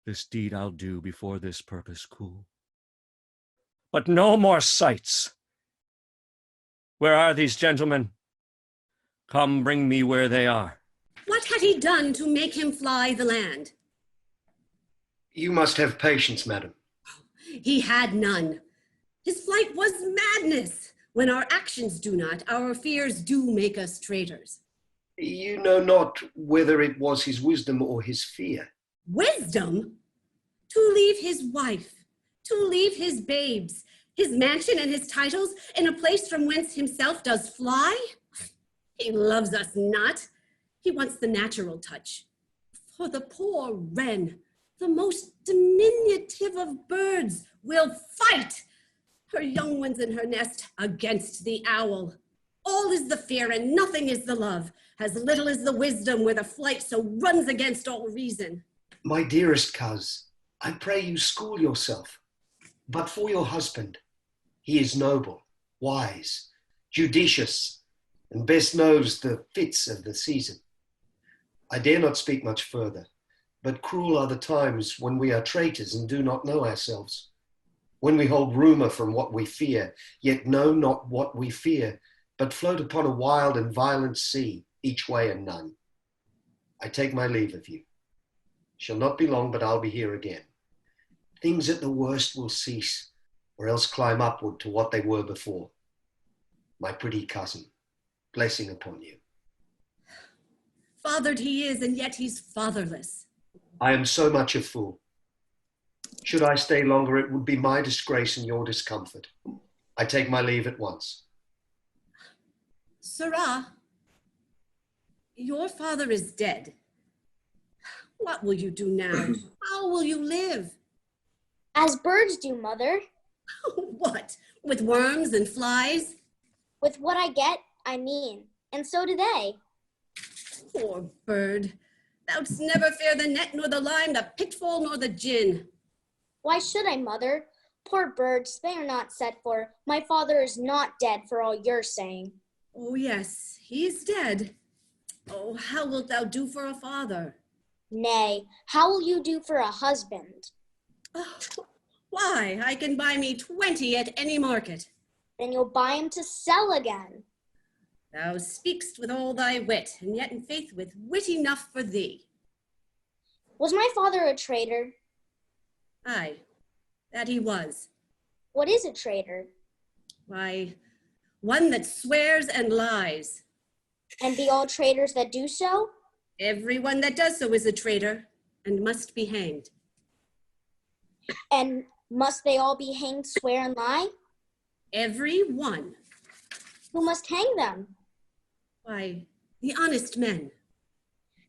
This deed I'll do before this purpose cool. But no more sights. Where are these gentlemen? Come, bring me where they are. What had he done to make him fly the land? You must have patience, madam. He had none. His flight was madness. When our actions do not, our fears do make us traitors. You know not whether it was his wisdom or his fear. Wisdom? To leave his wife, to leave his babes, his mansion and his titles in a place from whence himself does fly? He loves us not. He wants the natural touch. For the poor wren, the most diminutive of birds, will fight her young ones in her nest against the owl. All is the fear and nothing is the love, as little is the wisdom where the flight so runs against all reason. My dearest coz, I pray you school yourself. But for your husband, he is noble, wise, judicious, and best knows the fits of the season. I dare not speak much further, but cruel are the times when we are traitors and do not know ourselves, when we hold rumour from what we fear, yet know not what we fear, but float upon a wild and violent sea, each way and none. I take my leave of you. Shall not be long, but I'll be here again. Things at the worst will cease, or else climb upward to what they were before. My pretty cousin, blessing upon you. Fathered he is, and yet he's fatherless. I am so much a fool. Should I stay longer, it would be my disgrace and your discomfort. I take my leave at once. Sirrah, your father is dead. What will you do now? How will you live? As birds do, Mother. What? With worms and flies? With what I get, I mean. and so do they. Poor bird. Thou'dst never fear the net, nor the lime, the pitfall, nor the gin. Why should I, mother? Poor birds, they are not set for. My father is not dead, for all you're saying. Oh, yes, he is dead. Oh, how wilt thou do for a father? Nay, how will you do for a husband? Oh, why, I can buy me 20 at any market. Then you'll buy him to sell again. Thou speak'st with all thy wit, and yet in faith with wit enough for thee. Was my father a traitor? Aye, that he was. What is a traitor? Why, one that swears and lies. And be all traitors that do so? Every one that does so is a traitor, and must be hanged. And must they all be hanged, swear, and lie? Every one. Who must hang them? Why, the honest men.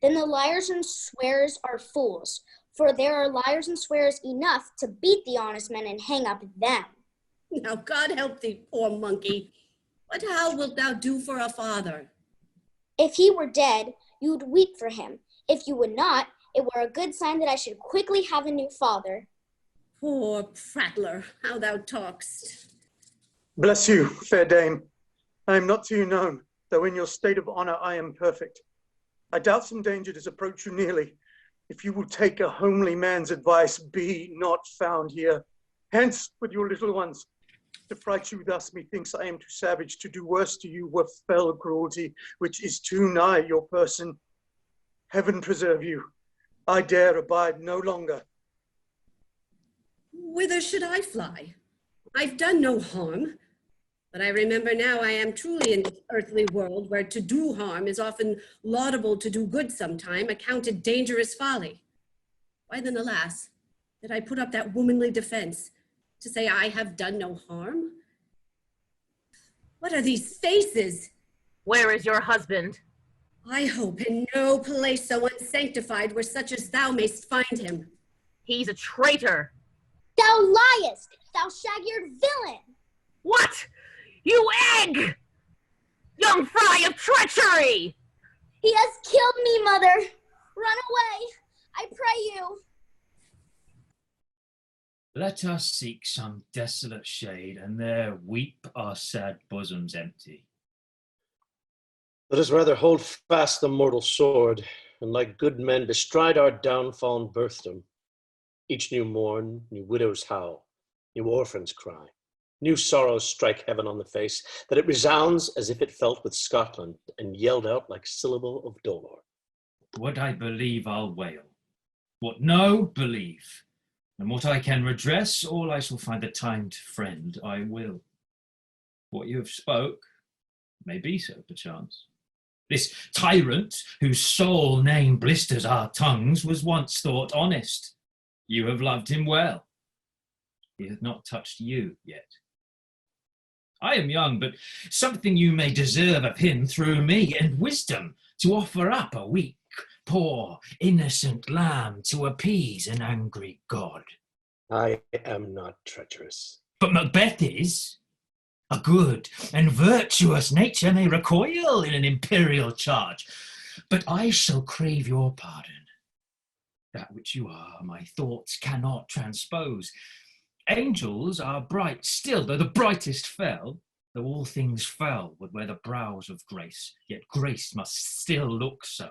Then the liars and swearers are fools, for there are liars and swearers enough to beat the honest men and hang up them. Now God help thee, poor monkey. What how wilt thou do for a father? If he were dead, you would weep for him. If you would not, it were a good sign that I should quickly have a new father. Poor prattler, how thou talk'st. Bless you, fair dame. I am not to you known, though in your state of honor I am perfect. I doubt some danger does approach you nearly. If you will take a homely man's advice, be not found here. Hence with your little ones. To fright you thus, methinks I am too savage. To do worse to you were fell cruelty, which is too nigh your person. Heaven preserve you. I dare abide no longer. Whither should I fly? I've done no harm. But I remember now I am truly in this earthly world where to do harm is often laudable, to do good sometime, accounted dangerous folly. Why then, alas, did I put up that womanly defense to say I have done no harm? What are these faces? Where is your husband? I hope in no place so unsanctified where such as thou mayst find him. He's a traitor. Thou liest, thou shag-eared villain! What? You egg! Young fry of treachery! He has killed me, mother! Run away, I pray you! Let us seek some desolate shade, and there weep our sad bosoms empty. Let us rather hold fast the mortal sword, and like good men bestride our downfallen birthdom. Each new morn, new widows howl, new orphans cry. New sorrows strike heaven on the face, that it resounds as if it felt with Scotland, and yelled out like syllable of dolor. What I believe I'll wail, what no, believe, and what I can redress, all I shall find a time to friend, I will. What you have spoke may be so, perchance. This tyrant, whose sole name blisters our tongues, was once thought honest. You have loved him well. He hath not touched you yet. I am young, but something you may deserve of him through me, and wisdom to offer up a weak, poor, innocent lamb to appease an angry god. I am not treacherous. But Macbeth is. A good and virtuous nature may recoil in an imperial charge, but I shall crave your pardon. That which you are, my thoughts cannot transpose. Angels are bright still, though the brightest fell. Though all things fell would wear the brows of grace, yet grace must still look so.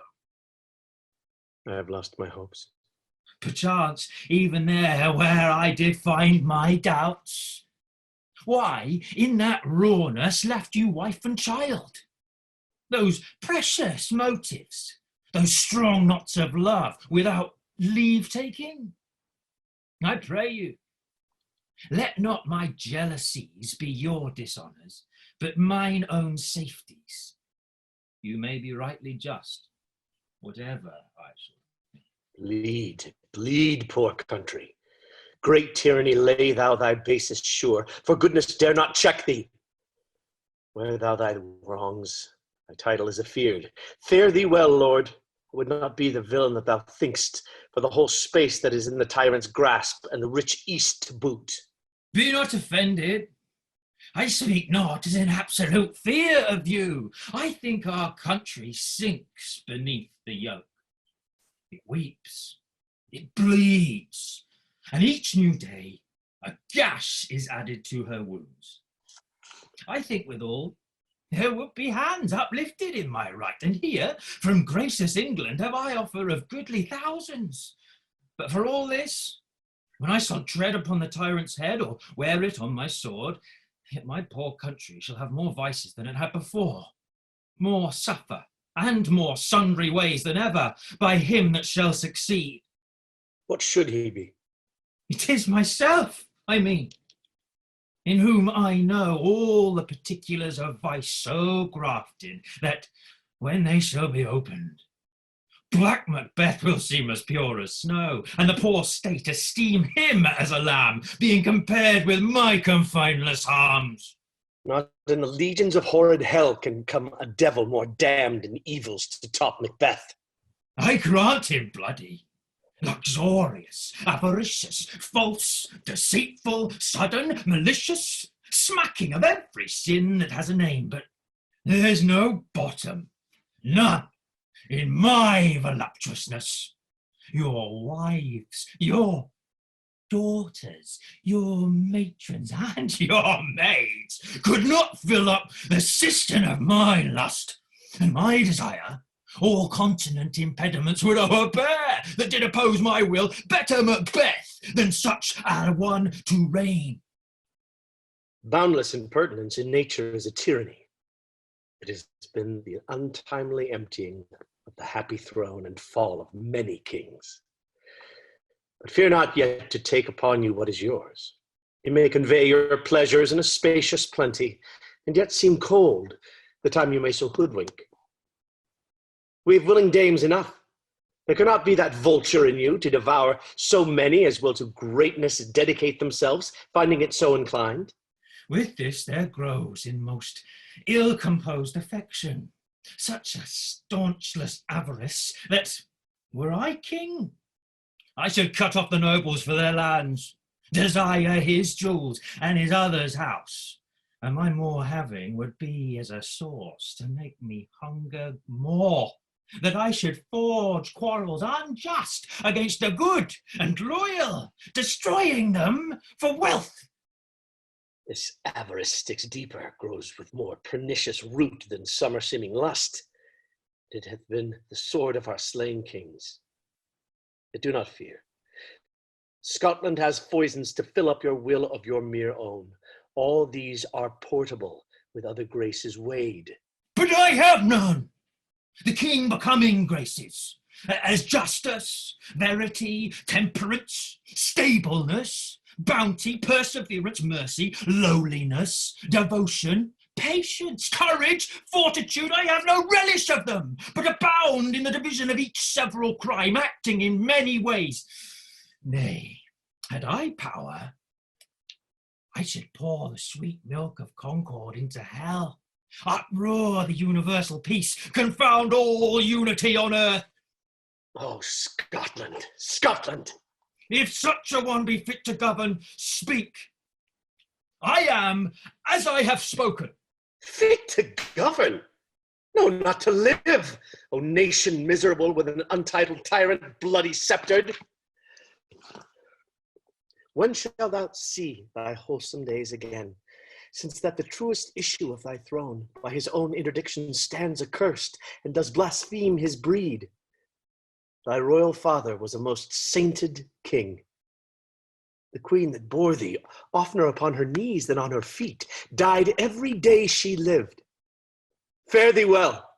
I have lost my hopes. Perchance, even there where I did find my doubts. Why, in that rawness left you wife and child? Those precious motives, those strong knots of love without leave-taking? I pray you, let not my jealousies be your dishonours, but mine own safeties. You may be rightly just, whatever I shall. Bleed, bleed, poor country. Great tyranny, lay thou thy basest sure, for goodness dare not check thee. Wear thou thy wrongs, thy title is afeard. Fare thee well, Lord. I would not be the villain that thou think'st, for the whole space that is in the tyrant's grasp, and the rich east to boot. Be not offended. I speak not as in absolute fear of you. I think our country sinks beneath the yoke. It weeps, it bleeds, and each new day a gash is added to her wounds. I think withal there would be hands uplifted in my right, and here from gracious England have I offer of goodly thousands. But for all this, when I shall tread upon the tyrant's head or wear it on my sword, yet my poor country shall have more vices than it had before, more suffer, and more sundry ways than ever, by him that shall succeed. What should he be? It is myself, I mean, in whom I know all the particulars of vice so grafted, that when they shall be opened, Black Macbeth will seem as pure as snow, and the poor state esteem him as a lamb, being compared with my confineless harms. Not in the legions of horrid hell can come a devil more damned in evils to top Macbeth. I grant him bloody, luxurious, avaricious, false, deceitful, sudden, malicious, smacking of every sin that has a name, but there's no bottom, none, in my voluptuousness. Your wives, your daughters, your matrons, and your maids could not fill up the cistern of my lust, and my desire. All continent impediments would overbear that did oppose my will. Better Macbeth than such a one to reign. Boundless impertinence in nature is a tyranny. It has been the untimely emptying of the happy throne and fall of many kings. But fear not yet to take upon you what is yours. You may convey your pleasures in a spacious plenty, and yet seem cold the time you may so hoodwink. We have willing dames enough. There cannot be that vulture in you to devour so many as will to greatness dedicate themselves, finding it so inclined. With this there grows in most ill-composed affection such a staunchless avarice that, were I king, I should cut off the nobles for their lands, desire his jewels and his other's house, and my more having would be as a source to make me hunger more, that I should forge quarrels unjust against the good and loyal, destroying them for wealth. This avarice sticks deeper, grows with more pernicious root than summer-seeming lust. It hath been the sword of our slain kings. But do not fear. Scotland has poisons to fill up your will of your mere own. All these are portable, with other graces weighed. But I have none. The king becoming graces, as justice, verity, temperance, stableness, bounty, perseverance, mercy, lowliness, devotion, patience, courage, fortitude. I have no relish of them, but abound in the division of each several crime, acting in many ways. Nay, had I power, I should pour the sweet milk of concord into hell, uproar the universal peace, confound all unity on earth. Oh, Scotland, Scotland! If such a one be fit to govern, speak. I am as I have spoken. Fit to govern? No, not to live, O nation miserable with an untitled tyrant bloody sceptred. When shalt thou see thy wholesome days again, since that the truest issue of thy throne by his own interdiction stands accursed and does blaspheme his breed? Thy royal father was a most sainted king. The queen that bore thee, oftener upon her knees than on her feet, died every day she lived. Fare thee well.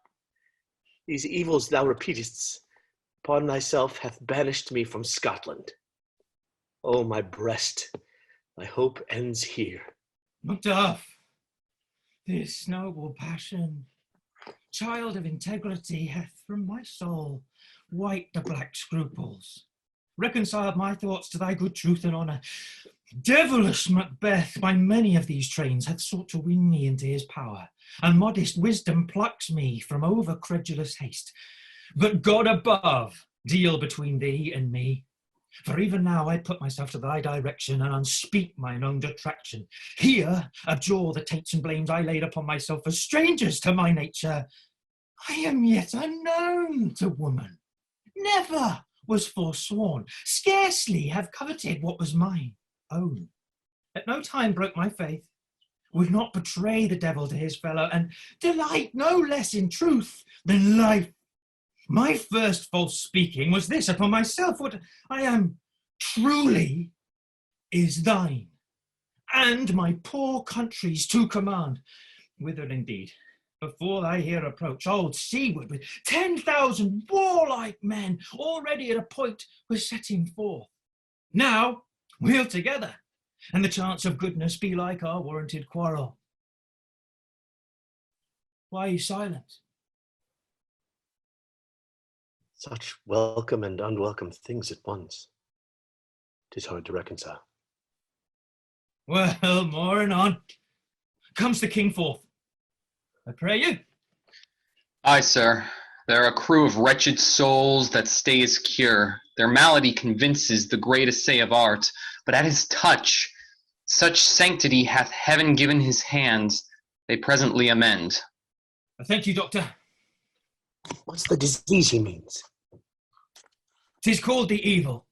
These evils thou repeatest upon thyself hath banished me from Scotland. O my breast, thy hope ends here. Macduff, this noble passion, child of integrity, hath from my soul wiped the black scruples, reconciled my thoughts to thy good truth and honour. Devilish Macbeth by many of these trains hath sought to win me into his power, and modest wisdom plucks me from over-credulous haste. But God above deal between thee and me. For even now I put myself to thy direction, and unspeak mine own detraction. Here abjure the taints and blames I laid upon myself as strangers to my nature. I am yet unknown to woman, never was forsworn, scarcely have coveted what was mine own. At no time broke my faith, would not betray the devil to his fellow, and delight no less in truth than life. My first false speaking was this upon myself: what I am truly is thine, and my poor country's to command. Whither indeed, before thy here approach, old seaward with 10,000 warlike men already at a point was setting forth. Now we'll together, and the chance of goodness be like our warranted quarrel. Why are you silent? Such welcome and unwelcome things at once. 'Tis hard to reconcile. Well, more anon. Comes the king forth. I pray you. Aye, sir. They're a crew of wretched souls that stays cure. Their malady convinces the great essay of art, but at his touch, such sanctity hath heaven given his hands, they presently amend. I thank you, doctor. What's the disease he means? 'Tis called the evil,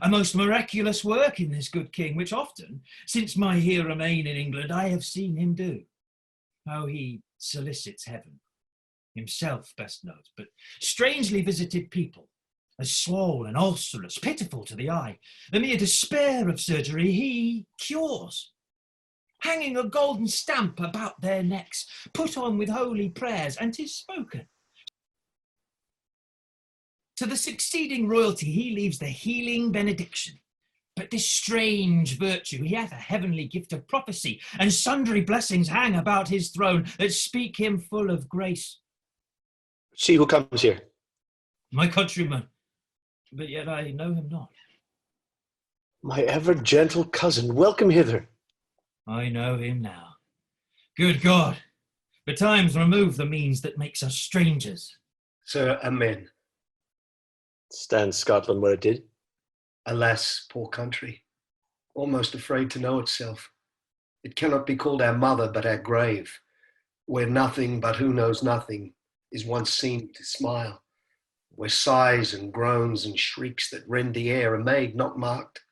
a most miraculous work in this good king, which often, since my here remain in England, I have seen him do. How he solicits heaven, himself best knows, but strangely visited people, as swollen, ulcerous, pitiful to the eye, the mere despair of surgery he cures, hanging a golden stamp about their necks, put on with holy prayers, and 'tis spoken. To the succeeding royalty he leaves the healing benediction. But this strange virtue, he hath a heavenly gift of prophecy, and sundry blessings hang about his throne that speak him full of grace. See who comes here. My countryman, but yet I know him not. My ever gentle cousin, welcome hither. I know him now. Good God, betimes remove the means that makes us strangers. Sir, amen. Stands Scotland where it did? Alas, poor country, almost afraid to know itself. It cannot be called our mother, but our grave, where nothing but who knows nothing is once seen to smile, where sighs and groans and shrieks that rend the air are made not marked,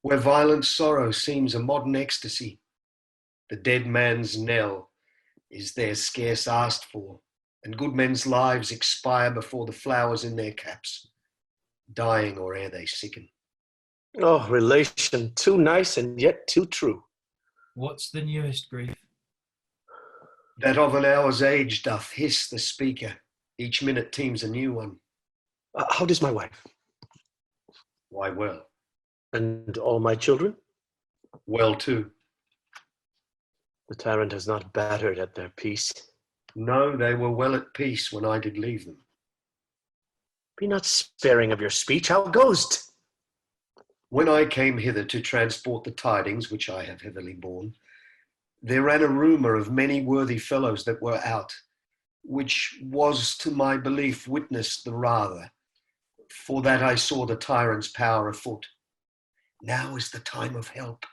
where violent sorrow seems a modern ecstasy. The dead man's knell is there scarce asked for, and good men's lives expire before the flowers in their caps, dying or ere they sicken. Oh, relation, too nice and yet too true. What's the newest grief? That of an hour's age doth hiss the speaker. Each minute teems a new one. How does my wife? Why, well. And all my children? Well, too. The tyrant has not battered at their peace. No, they were well at peace when I did leave them. Be not sparing of your speech. How goes't? When I came hither to transport the tidings which I have heavily borne, there ran a rumour of many worthy fellows that were out, which was to my belief witnessed the rather, for that I saw the tyrant's power afoot. Now is the time of help.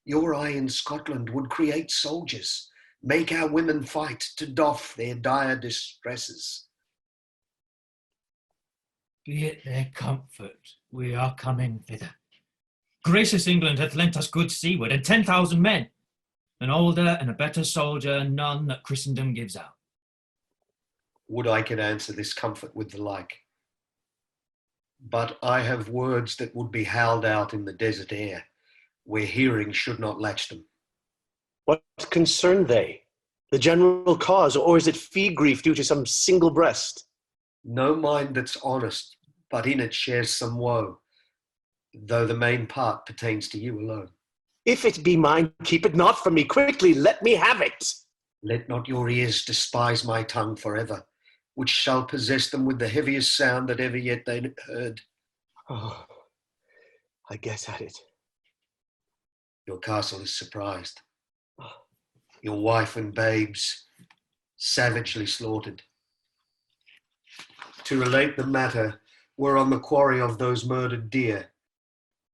Your eye in Scotland would create soldiers, make our women fight to doff their dire distresses. Be it their comfort, we are coming thither. Gracious England hath lent us good seaward, and 10,000 men, an older and a better soldier, none that Christendom gives out. Would I could answer this comfort with the like. But I have words that would be howled out in the desert air, where hearing should not latch them. What concern they? The general cause, or is it fee grief due to some single breast? No mind that's honest, but in it shares some woe, though the main part pertains to you alone. If it be mine, keep it not from me. Quickly, let me have it. Let not your ears despise my tongue forever, which shall possess them with the heaviest sound that ever yet they heard. Oh, I guess at it. Your castle is surprised. Your wife and babes savagely slaughtered. To relate the matter were on the quarry of those murdered deer,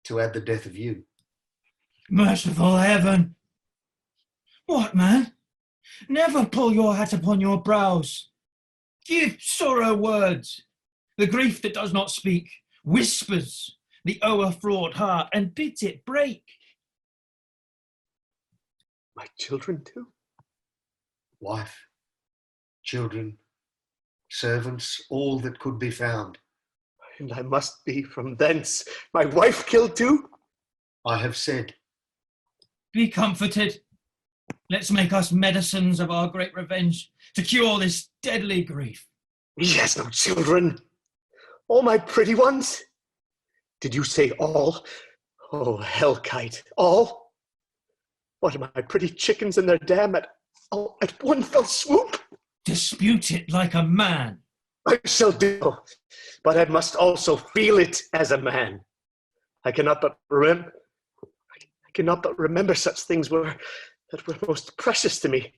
to add the death of you. Merciful heaven! What, man? Never pull your hat upon your brows. Give sorrow words. The grief that does not speak whispers the o'erfraught heart and bids it break. My children too? Wife, children, servants, all that could be found. And I must be from thence my wife killed too? I have said. Be comforted. Let's make us medicines of our great revenge to cure this deadly grief. He has no children. All my pretty ones? Did you say all? Oh, hellkite, all? What are my pretty chickens and their dam at one fell swoop? Dispute it like a man. I shall do, but I must also feel it as a man. I cannot but remember such things that were most precious to me.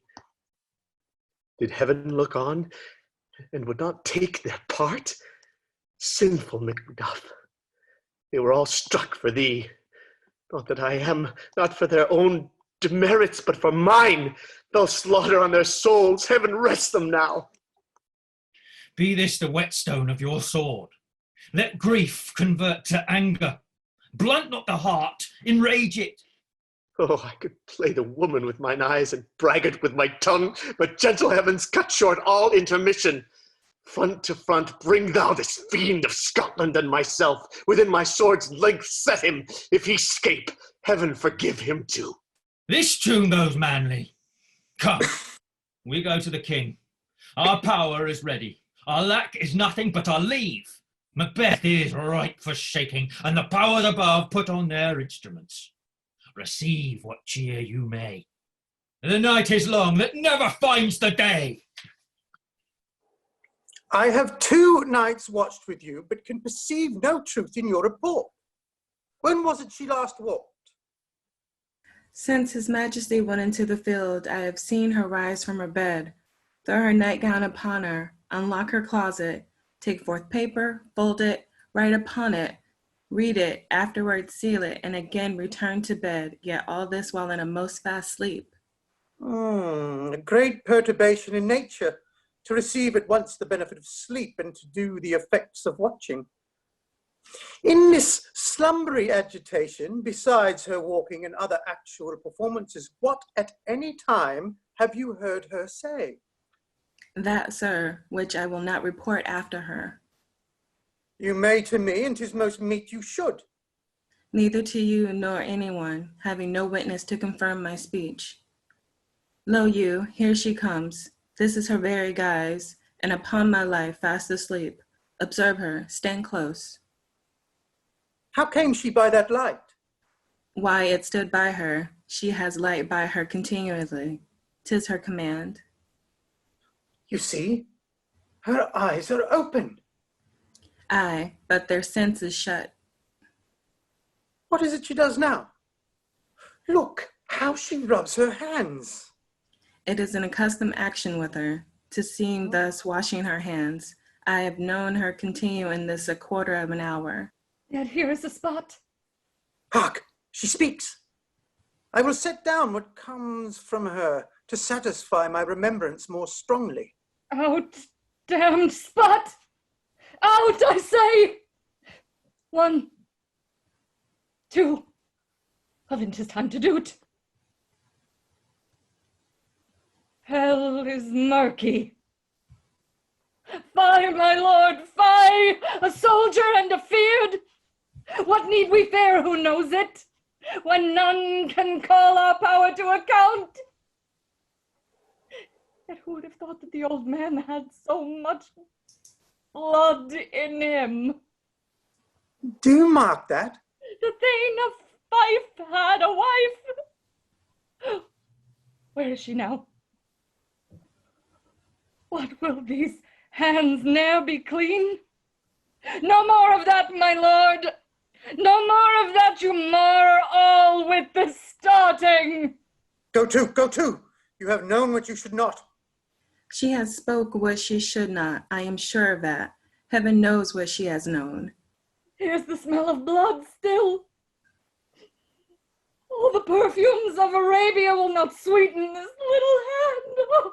Did heaven look on and would not take their part? Sinful Macduff, they were all struck for thee. Not that I am, not for their own demerits, but for mine. They'll slaughter on their souls. Heaven rest them now. Be this the whetstone of your sword. Let grief convert to anger. Blunt not the heart, enrage it. Oh, I could play the woman with mine eyes and braggart with my tongue, but gentle heavens, cut short all intermission. Front to front, bring thou this fiend of Scotland and myself. Within my sword's length set him. If he scape, heaven forgive him too. This tune goes manly. Come, we go to the king. Our power is ready. Our lack is nothing but our leave. Macbeth is ripe for shaking, and the powers above put on their instruments. Receive what cheer you may. The night is long that never finds the day. I have 2 nights watched with you, but can perceive no truth in your report. When was it she last walked? Since His Majesty went into the field, I have seen her rise from her bed, throw her nightgown upon her, unlock her closet, take forth paper, fold it, write upon it, read it, afterwards seal it, and again return to bed, yet all this while in a most fast sleep. A great perturbation in nature, to receive at once the benefit of sleep and to do the effects of watching. In this slumbery agitation, besides her walking and other actual performances, what at any time have you heard her say? That, sir, which I will not report after her. You may to me, and 'tis most meet you should. Neither to you nor anyone, having no witness to confirm my speech. Lo you, here she comes. This is her very guise, and upon my life fast asleep. Observe her, stand close. How came she by that light? Why, it stood by her. She has light by her continually. 'Tis her command. You see, her eyes are open. Aye, but their sense is shut. What is it she does now? Look how she rubs her hands. It is an accustomed action with her, to seem thus washing her hands. I have known her continue in this a quarter of an hour. Yet here is the spot. Hark, she speaks. I will set down what comes from her to satisfy my remembrance more strongly. Out, damned spot! Out, I say! 1, 2. I think 'tis time to do't. Hell is murky. Fie, my lord, fie! A soldier and afeard! What need we fear, who knows it, when none can call our power to account? Yet who would have thought that the old man had so much blood in him? Do you mark that? The Thane of Fife had a wife. Where is she now? What will these hands ne'er be clean? No more of that, my lord. No more of that, you mar all with the starting. Go to. You have known what you should not. She has spoke what she should not, I am sure of that. Heaven knows what she has known. Here's the smell of blood still. All the perfumes of Arabia will not sweeten this little hand.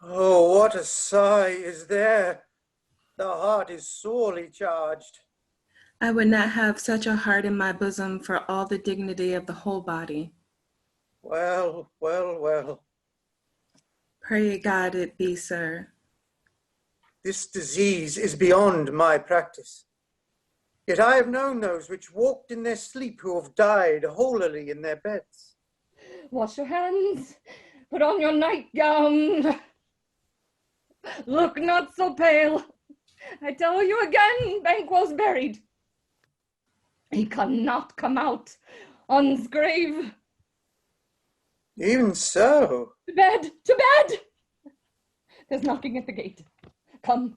Oh, what a sigh is there. The heart is sorely charged. I would not have such a heart in my bosom for all the dignity of the whole body. Well, well, well. Pray God it be, sir. This disease is beyond my practice. Yet I have known those which walked in their sleep who have died holily in their beds. Wash your hands. Put on your nightgown. Look not so pale. I tell you again, Banquo's buried. He cannot come out on's grave. Even so. To bed, to bed! There's knocking at the gate. Come,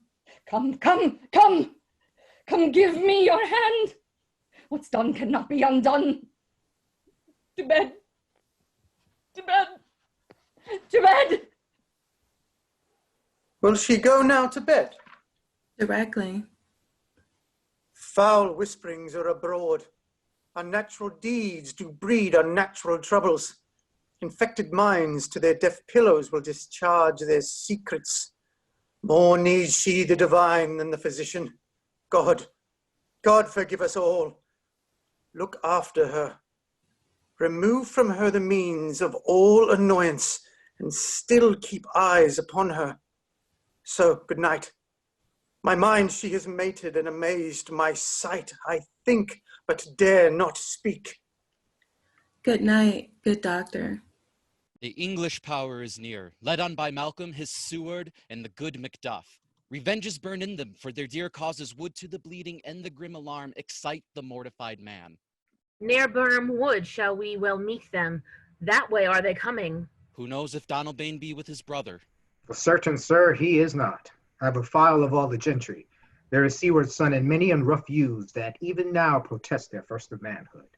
come, come, come! Come, give me your hand. What's done cannot be undone. To bed, to bed, to bed! Will she go now to bed? Directly. Foul whisperings are abroad. Unnatural deeds do breed unnatural troubles. Infected minds to their deaf pillows will discharge their secrets. More needs she the divine than the physician. God, God forgive us all. Look after her. Remove from her the means of all annoyance, and still keep eyes upon her. So, good night. My mind she has mated and amazed my sight. I think, but dare not speak. Good night, good doctor. The English power is near, led on by Malcolm, his Seward, and the good Macduff. Revenge is burned in them, for their dear causes would to the bleeding and the grim alarm excite the mortified man. Near Burnham Wood shall we well meet them. That way are they coming. Who knows if Donalbain be with his brother? For certain, sir, he is not. I have a file of all the gentry. There is Seward's son and many and rough youths that even now protest their first of manhood.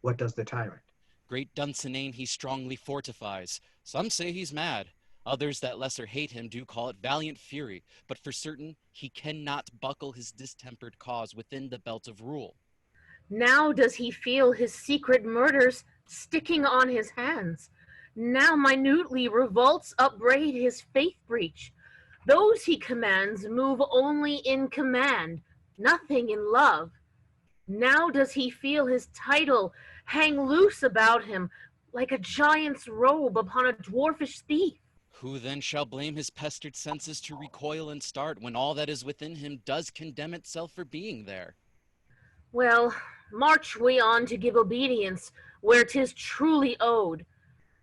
What does the tyrant? Great Dunsinane he strongly fortifies. Some say he's mad. Others that lesser hate him do call it valiant fury. But for certain, he cannot buckle his distempered cause within the belt of rule. Now does he feel his secret murders sticking on his hands. Now minutely revolts upbraid his faith breach. Those he commands move only in command, nothing in love. Now does he feel his title hang loose about him like a giant's robe upon a dwarfish thief. Who then shall blame his pestered senses to recoil and start when all that is within him does condemn itself for being there? Well, march we on to give obedience where 'tis truly owed.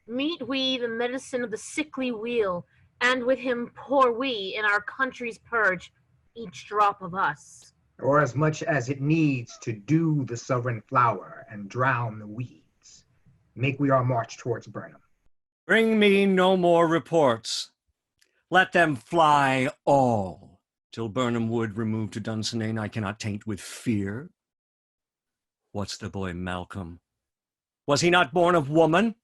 Meet we the medicine of the sickly weal, and with him pour we in our country's purge each drop of us. Or as much as it needs to dew the sovereign flower and drown the weeds. Make we our march towards Burnham. Bring me no more reports. Let them fly all. Till Burnham Wood removed to Dunsinane I cannot taint with fear. What's the boy Malcolm? Was he not born of woman?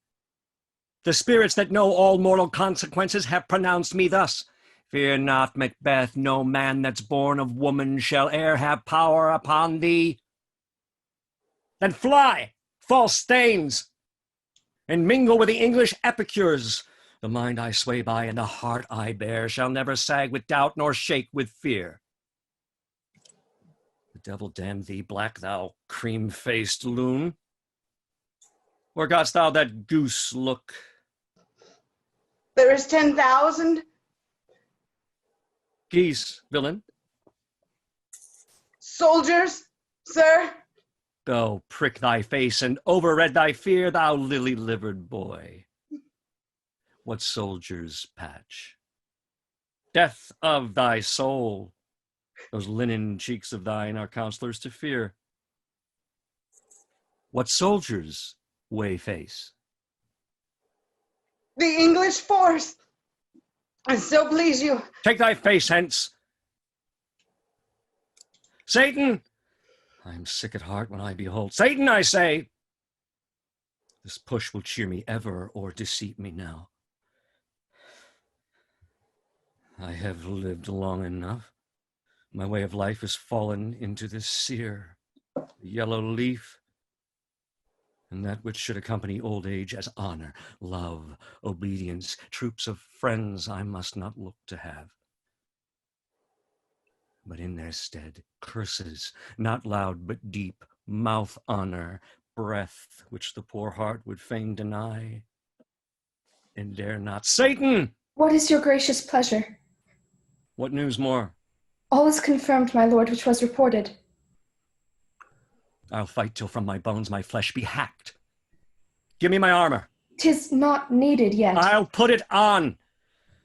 The spirits that know all mortal consequences have pronounced me thus. Fear not, Macbeth, no man that's born of woman shall e'er have power upon thee. Then fly, false stains, and mingle with the English epicures. The mind I sway by and the heart I bear shall never sag with doubt nor shake with fear. The devil damn thee, black thou cream-faced loon. Where got'st thou that goose look? There is 10,000. Geese, villain. Soldiers, sir. Go, prick thy face and overread thy fear, thou lily-livered boy. What soldiers, Patch? Death of thy soul. Those linen cheeks of thine are counselors to fear. What soldiers, Wayface? The English force. And so please you. Take thy face hence. Satan! I am sick at heart when I behold. Satan, I say! This push will cheer me ever or deceit me now. I have lived long enough. My way of life has fallen into this sere, yellow leaf, and that which should accompany old age as honor, love, obedience, troops of friends I must not look to have. But in their stead, curses, not loud but deep, mouth honor, breath which the poor heart would fain deny, and dare not. Satan! What is your gracious pleasure? What news more? All is confirmed, my lord, which was reported. I'll fight till from my bones my flesh be hacked. Give me my armor. 'Tis not needed yet. I'll put it on.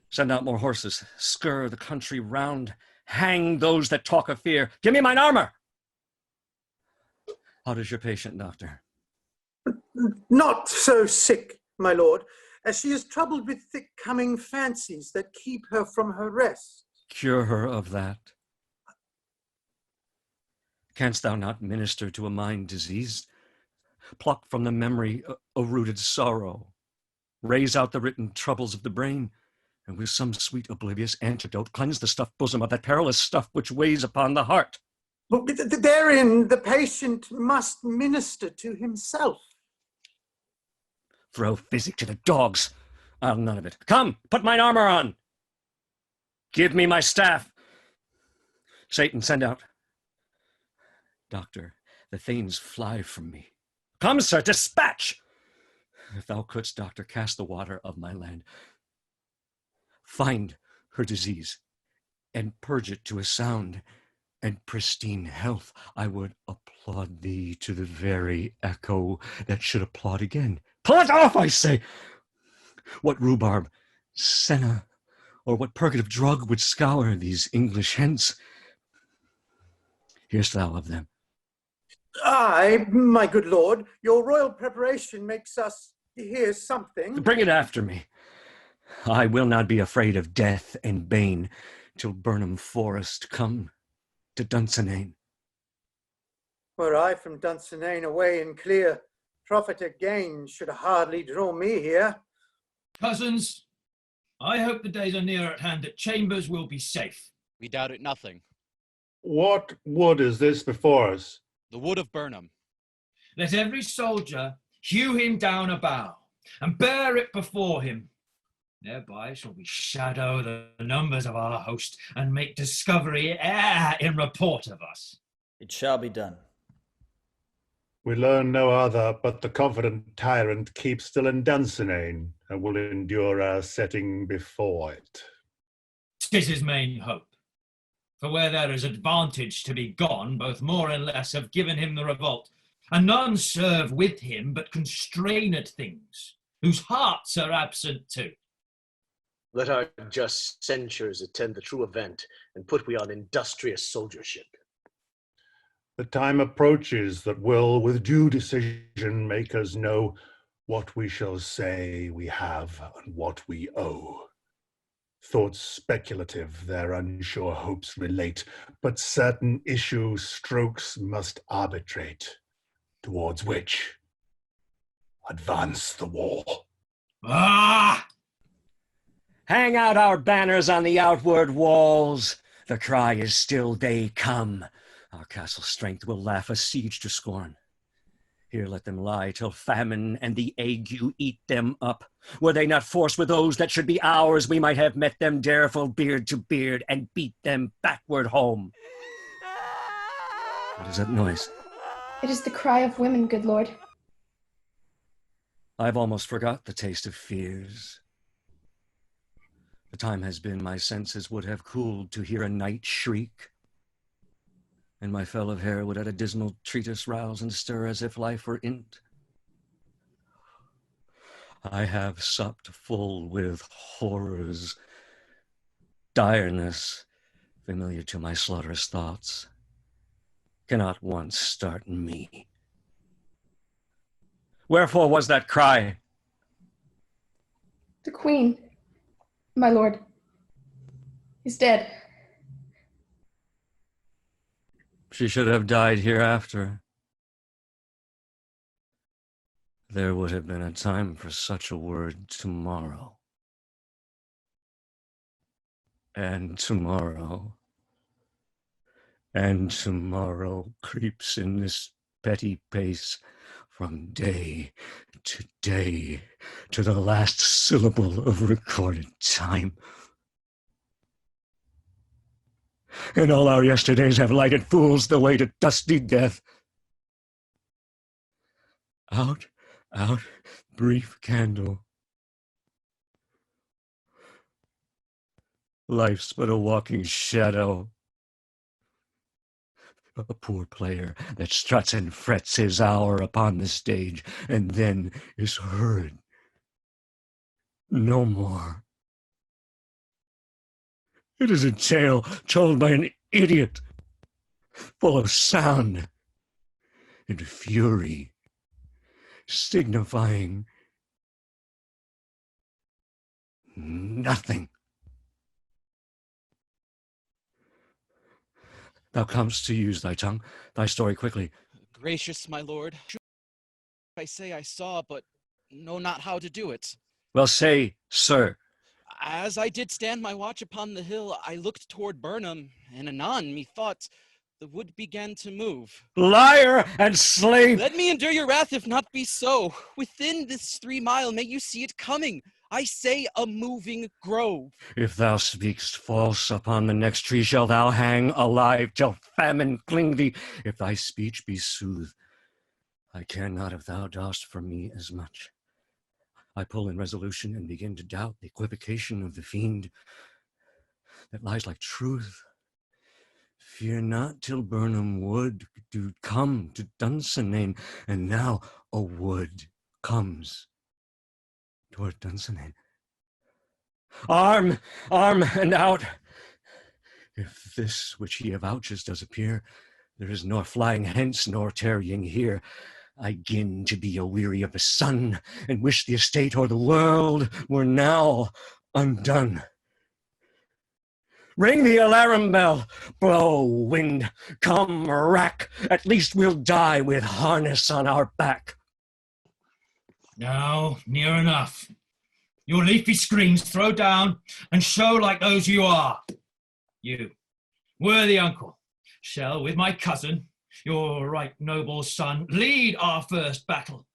Send out more horses, scur the country round, hang those that talk of fear. Give me mine armor. How does your patient, doctor? Not so sick, my lord, as she is troubled with thick-coming fancies that keep her from her rest. Cure her of that. Canst thou not minister to a mind diseased? Pluck from the memory a rooted sorrow. Raise out the written troubles of the brain, and with some sweet oblivious antidote, cleanse the stuffed bosom of that perilous stuff which weighs upon the heart. But therein the patient must minister to himself. Throw physic to the dogs. I'll none of it. Come, put mine armor on. Give me my staff. Satan, send out. Doctor, the thanes fly from me. Come, sir, dispatch! If thou couldst, doctor, cast the water of my land. Find her disease, and purge it to a sound and pristine health. I would applaud thee to the very echo that should applaud again. Pull it off, I say! What rhubarb, senna, or what purgative drug would scour these English hence? Hear'st thou of them? Aye, my good lord, your royal preparation makes us hear something. Bring it after me. I will not be afraid of death and bane till Burnham Forest come to Dunsinane. Were I from Dunsinane away and clear, profit again should hardly draw me here. Cousins, I hope the days are near at hand that Chambers will be safe. We doubt it nothing. What wood is this before us? The wood of Burnham. Let every soldier hew him down a bough, and bear it before him. Thereby shall we shadow the numbers of our host, and make discovery err in report of us. It shall be done. We learn no other, but the confident tyrant keeps still in Dunsinane, and will endure our setting before it. 'Tis his main hope. For where there is advantage to be gone, both more and less have given him the revolt, and none serve with him but constrained things, whose hearts are absent too. Let our just censures attend the true event, and put we on industrious soldiership. The time approaches that will, with due decision, make us know what we shall say we have and what we owe. Thoughts speculative their unsure hopes relate, but certain issue strokes must arbitrate, towards which advance the war. Ah! Hang out our banners on the outward walls. The cry is still they come. Our castle strength will laugh a siege to scorn. Here let them lie till famine and the ague eat them up. Were they not forced with those that should be ours, we might have met them dareful beard to beard and beat them backward home. What is that noise? It is the cry of women, good lord. I've almost forgot the taste of fears. The time has been my senses would have cooled to hear a night shriek, and my fell of hair would at a dismal treatise rouse and stir as if life were in't. I have supped full with horrors, direness, familiar to my slaughterous thoughts, cannot once start me. Wherefore was that cry? The queen, my lord, is dead. She should have died hereafter. There would have been a time for such a word tomorrow. And tomorrow creeps in this petty pace from day to the last syllable of recorded time. And all our yesterdays have lighted fools the way to dusty death. Out, brief candle. Life's but a walking shadow. A poor player that struts and frets his hour upon the stage, and then is heard no more. It is a tale told by an idiot, full of sound and fury, signifying nothing. Thou comest to use thy tongue, thy story quickly. Gracious, my lord, I say I saw, but know not how to do it. Well, say, sir. As I did stand my watch upon the hill, I looked toward Burnham, and anon methought the wood began to move. Liar and slave! Let me endure your wrath, if not be so. Within this 3 mile may you see it coming. I say a moving grove. If thou speak'st false, upon the next tree shalt thou hang alive till famine cling thee. If thy speech be sooth, I care not if thou dost for me as much. I pull in resolution and begin to doubt the equivocation of the fiend that lies like truth. Fear not till Burnham wood do come to Dunsinane, and now a wood comes toward Dunsinane. Arm, and out! If this which he avouches does appear, there is nor flying hence nor tarrying here. I gin to be aweary of the sun, and wish the estate or the world were now undone. Ring the alarum bell, blow, wind, come, rack. At least we'll die with harness on our back. Now, near enough. Your leafy screens throw down and show like those you are. You, worthy uncle, shall with my cousin, your right noble son, lead our first battle.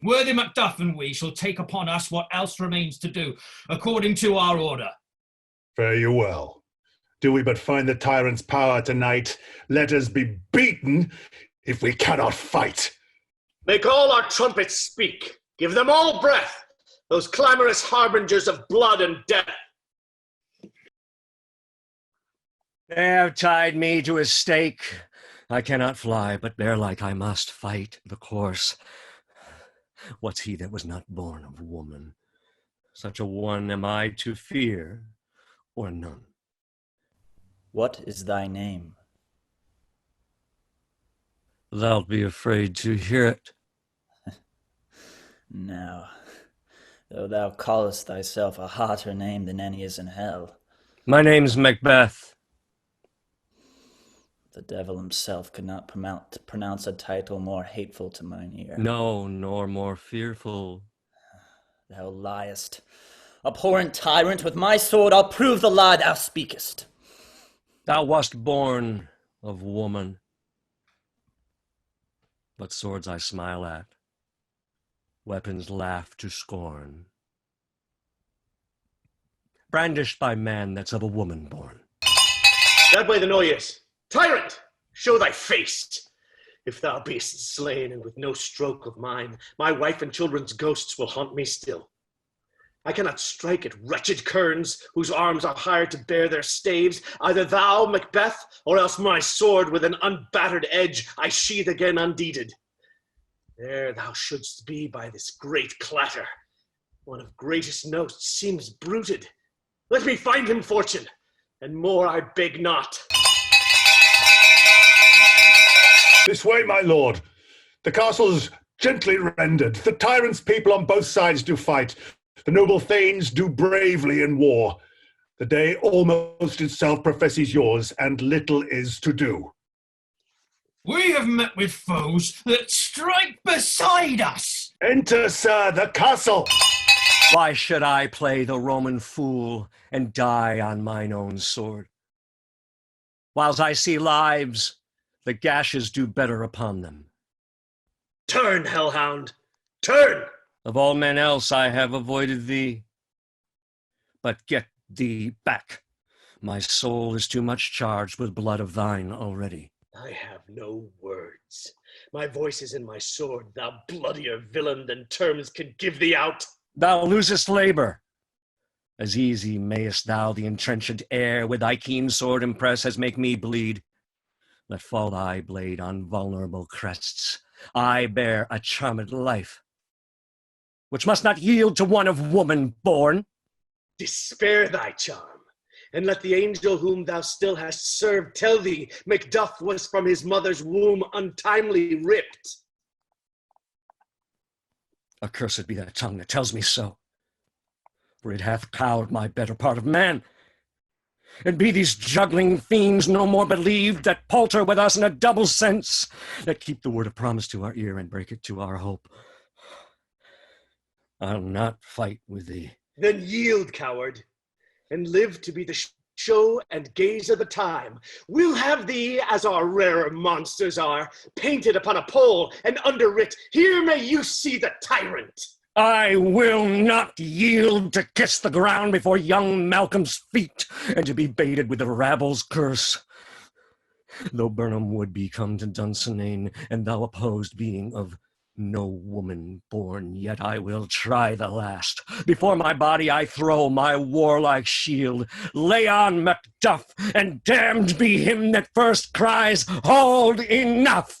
Worthy Macduff and we shall take upon us what else remains to do, according to our order. Fare you well. Do we but find the tyrant's power tonight, let us be beaten if we cannot fight. Make all our trumpets speak. Give them all breath, those clamorous harbingers of blood and death. They have tied me to a stake. I cannot fly, but bear like I must fight the course. What's he that was not born of woman? Such a one am I to fear, or none. What is thy name? Thou'lt be afraid to hear it. No, though thou callest thyself a hotter name than any is in hell. My name's Macbeth. The devil himself could not pronounce a title more hateful to mine ear. No, nor more fearful. Thou liest. Abhorrent tyrant, with my sword I'll prove the lie thou speakest. Thou wast born of woman. But swords I smile at, weapons laugh to scorn, brandished by man that's of a woman born. That way the noise. Tyrant, show thy face. If thou beest slain, and with no stroke of mine, my wife and children's ghosts will haunt me still. I cannot strike at wretched kerns, whose arms are hired to bear their staves. Either thou, Macbeth, or else my sword with an unbattered edge I sheathe again undeeded. There thou shouldst be by this great clatter. One of greatest note seems bruited. Let me find him, fortune, and more I beg not. This way, my lord. The castle's gently rendered. The tyrant's people on both sides do fight. The noble thanes do bravely in war. The day almost itself professes yours, and little is to do. We have met with foes that strike beside us. Enter, sir, the castle. Why should I play the Roman fool and die on mine own sword? Whiles I see lives, the gashes do better upon them. Turn, hellhound, turn! Of all men else I have avoided thee. But get thee back. My soul is too much charged with blood of thine already. I have no words. My voice is in my sword, thou bloodier villain than terms can give thee out. Thou losest labor. As easy mayest thou the entrenchant air with thy keen sword impress as make me bleed. Let fall thy blade on vulnerable crests. I bear a charmed life, which must not yield to one of woman born. Despair thy charm, and let the angel whom thou still hast served tell thee Macduff was from his mother's womb untimely ripped. Accursed be that tongue that tells me so, for it hath cowed my better part of man. And be these juggling fiends no more believed that palter with us in a double sense, that keep the word of promise to our ear and break it to our hope. I'll not fight with thee. Then yield, coward, and live to be the show and gaze of the time. We'll have thee, as our rarer monsters are, painted upon a pole and underwrit, "Here may you see the tyrant." I will not yield to kiss the ground before young Malcolm's feet, and to be baited with the rabble's curse. Though Burnham would be come to Dunsinane, and thou opposed being of no woman born, yet I will try the last. Before my body I throw my warlike shield. Lay on, Macduff, and damned be him that first cries, "Hold, enough!"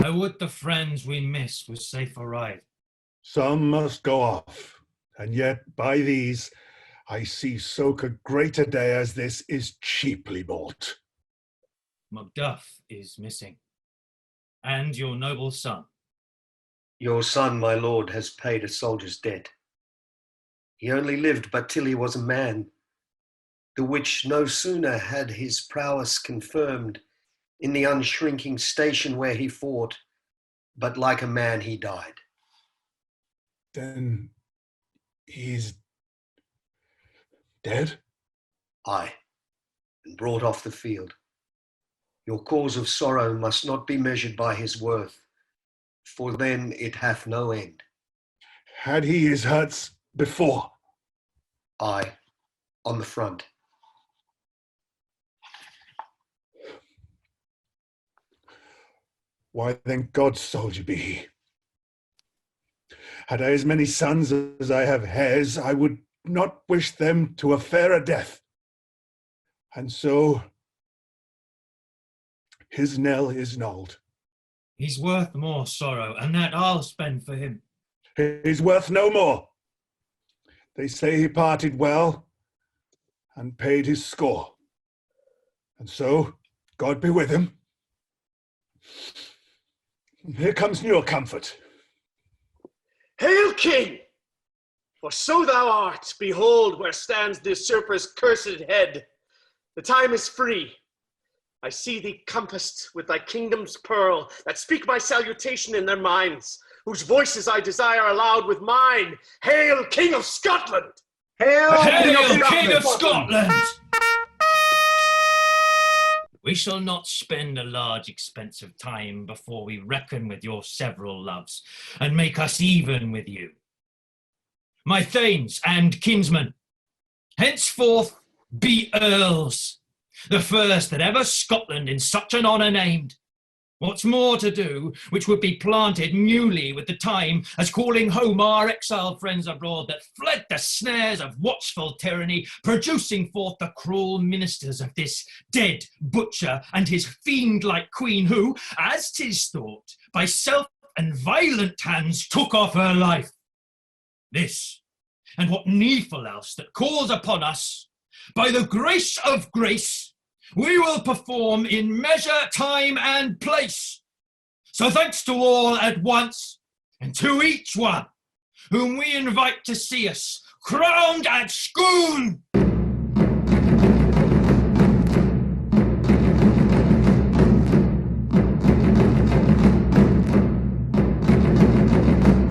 I would the friends we miss was safe arrived. Some must go off, and yet by these I see so great a day as this is cheaply bought. Macduff is missing, and your noble son. Your son, my lord, has paid a soldier's debt. He only lived but till he was a man, the which no sooner had his prowess confirmed in the unshrinking station where he fought, but like a man he died. Then he's dead? Aye, and brought off the field. Your cause of sorrow must not be measured by his worth, for then it hath no end. Had he his hurts before? Aye, on the front. Why then God's soldier be he. Had I as many sons as I have hairs, I would not wish them to a fairer death. And so his knell is knolled. He's worth more sorrow, and that I'll spend for him. He's worth no more. They say he parted well and paid his score. And so, God be with him. Here comes your comfort. Hail, King! For so thou art, behold where stands the usurper's cursed head. The time is free. I see thee compassed with thy kingdom's pearl, that speak my salutation in their minds, whose voices I desire aloud with mine. Hail, King of Scotland! Hail, King of Scotland! We shall not spend a large expense of time before we reckon with your several loves, and make us even with you. My thanes and kinsmen, henceforth be earls, the first that ever Scotland in such an honour named. What's more to do, which would be planted newly with the time, as calling home our exiled friends abroad that fled the snares of watchful tyranny, producing forth the cruel ministers of this dead butcher and his fiend-like queen who, as 'tis thought, by self and violent hands took off her life. This, and what needful else that calls upon us, by the grace of grace, we will perform in measure, time, and place. So thanks to all at once, and to each one whom we invite to see us crowned at Scone.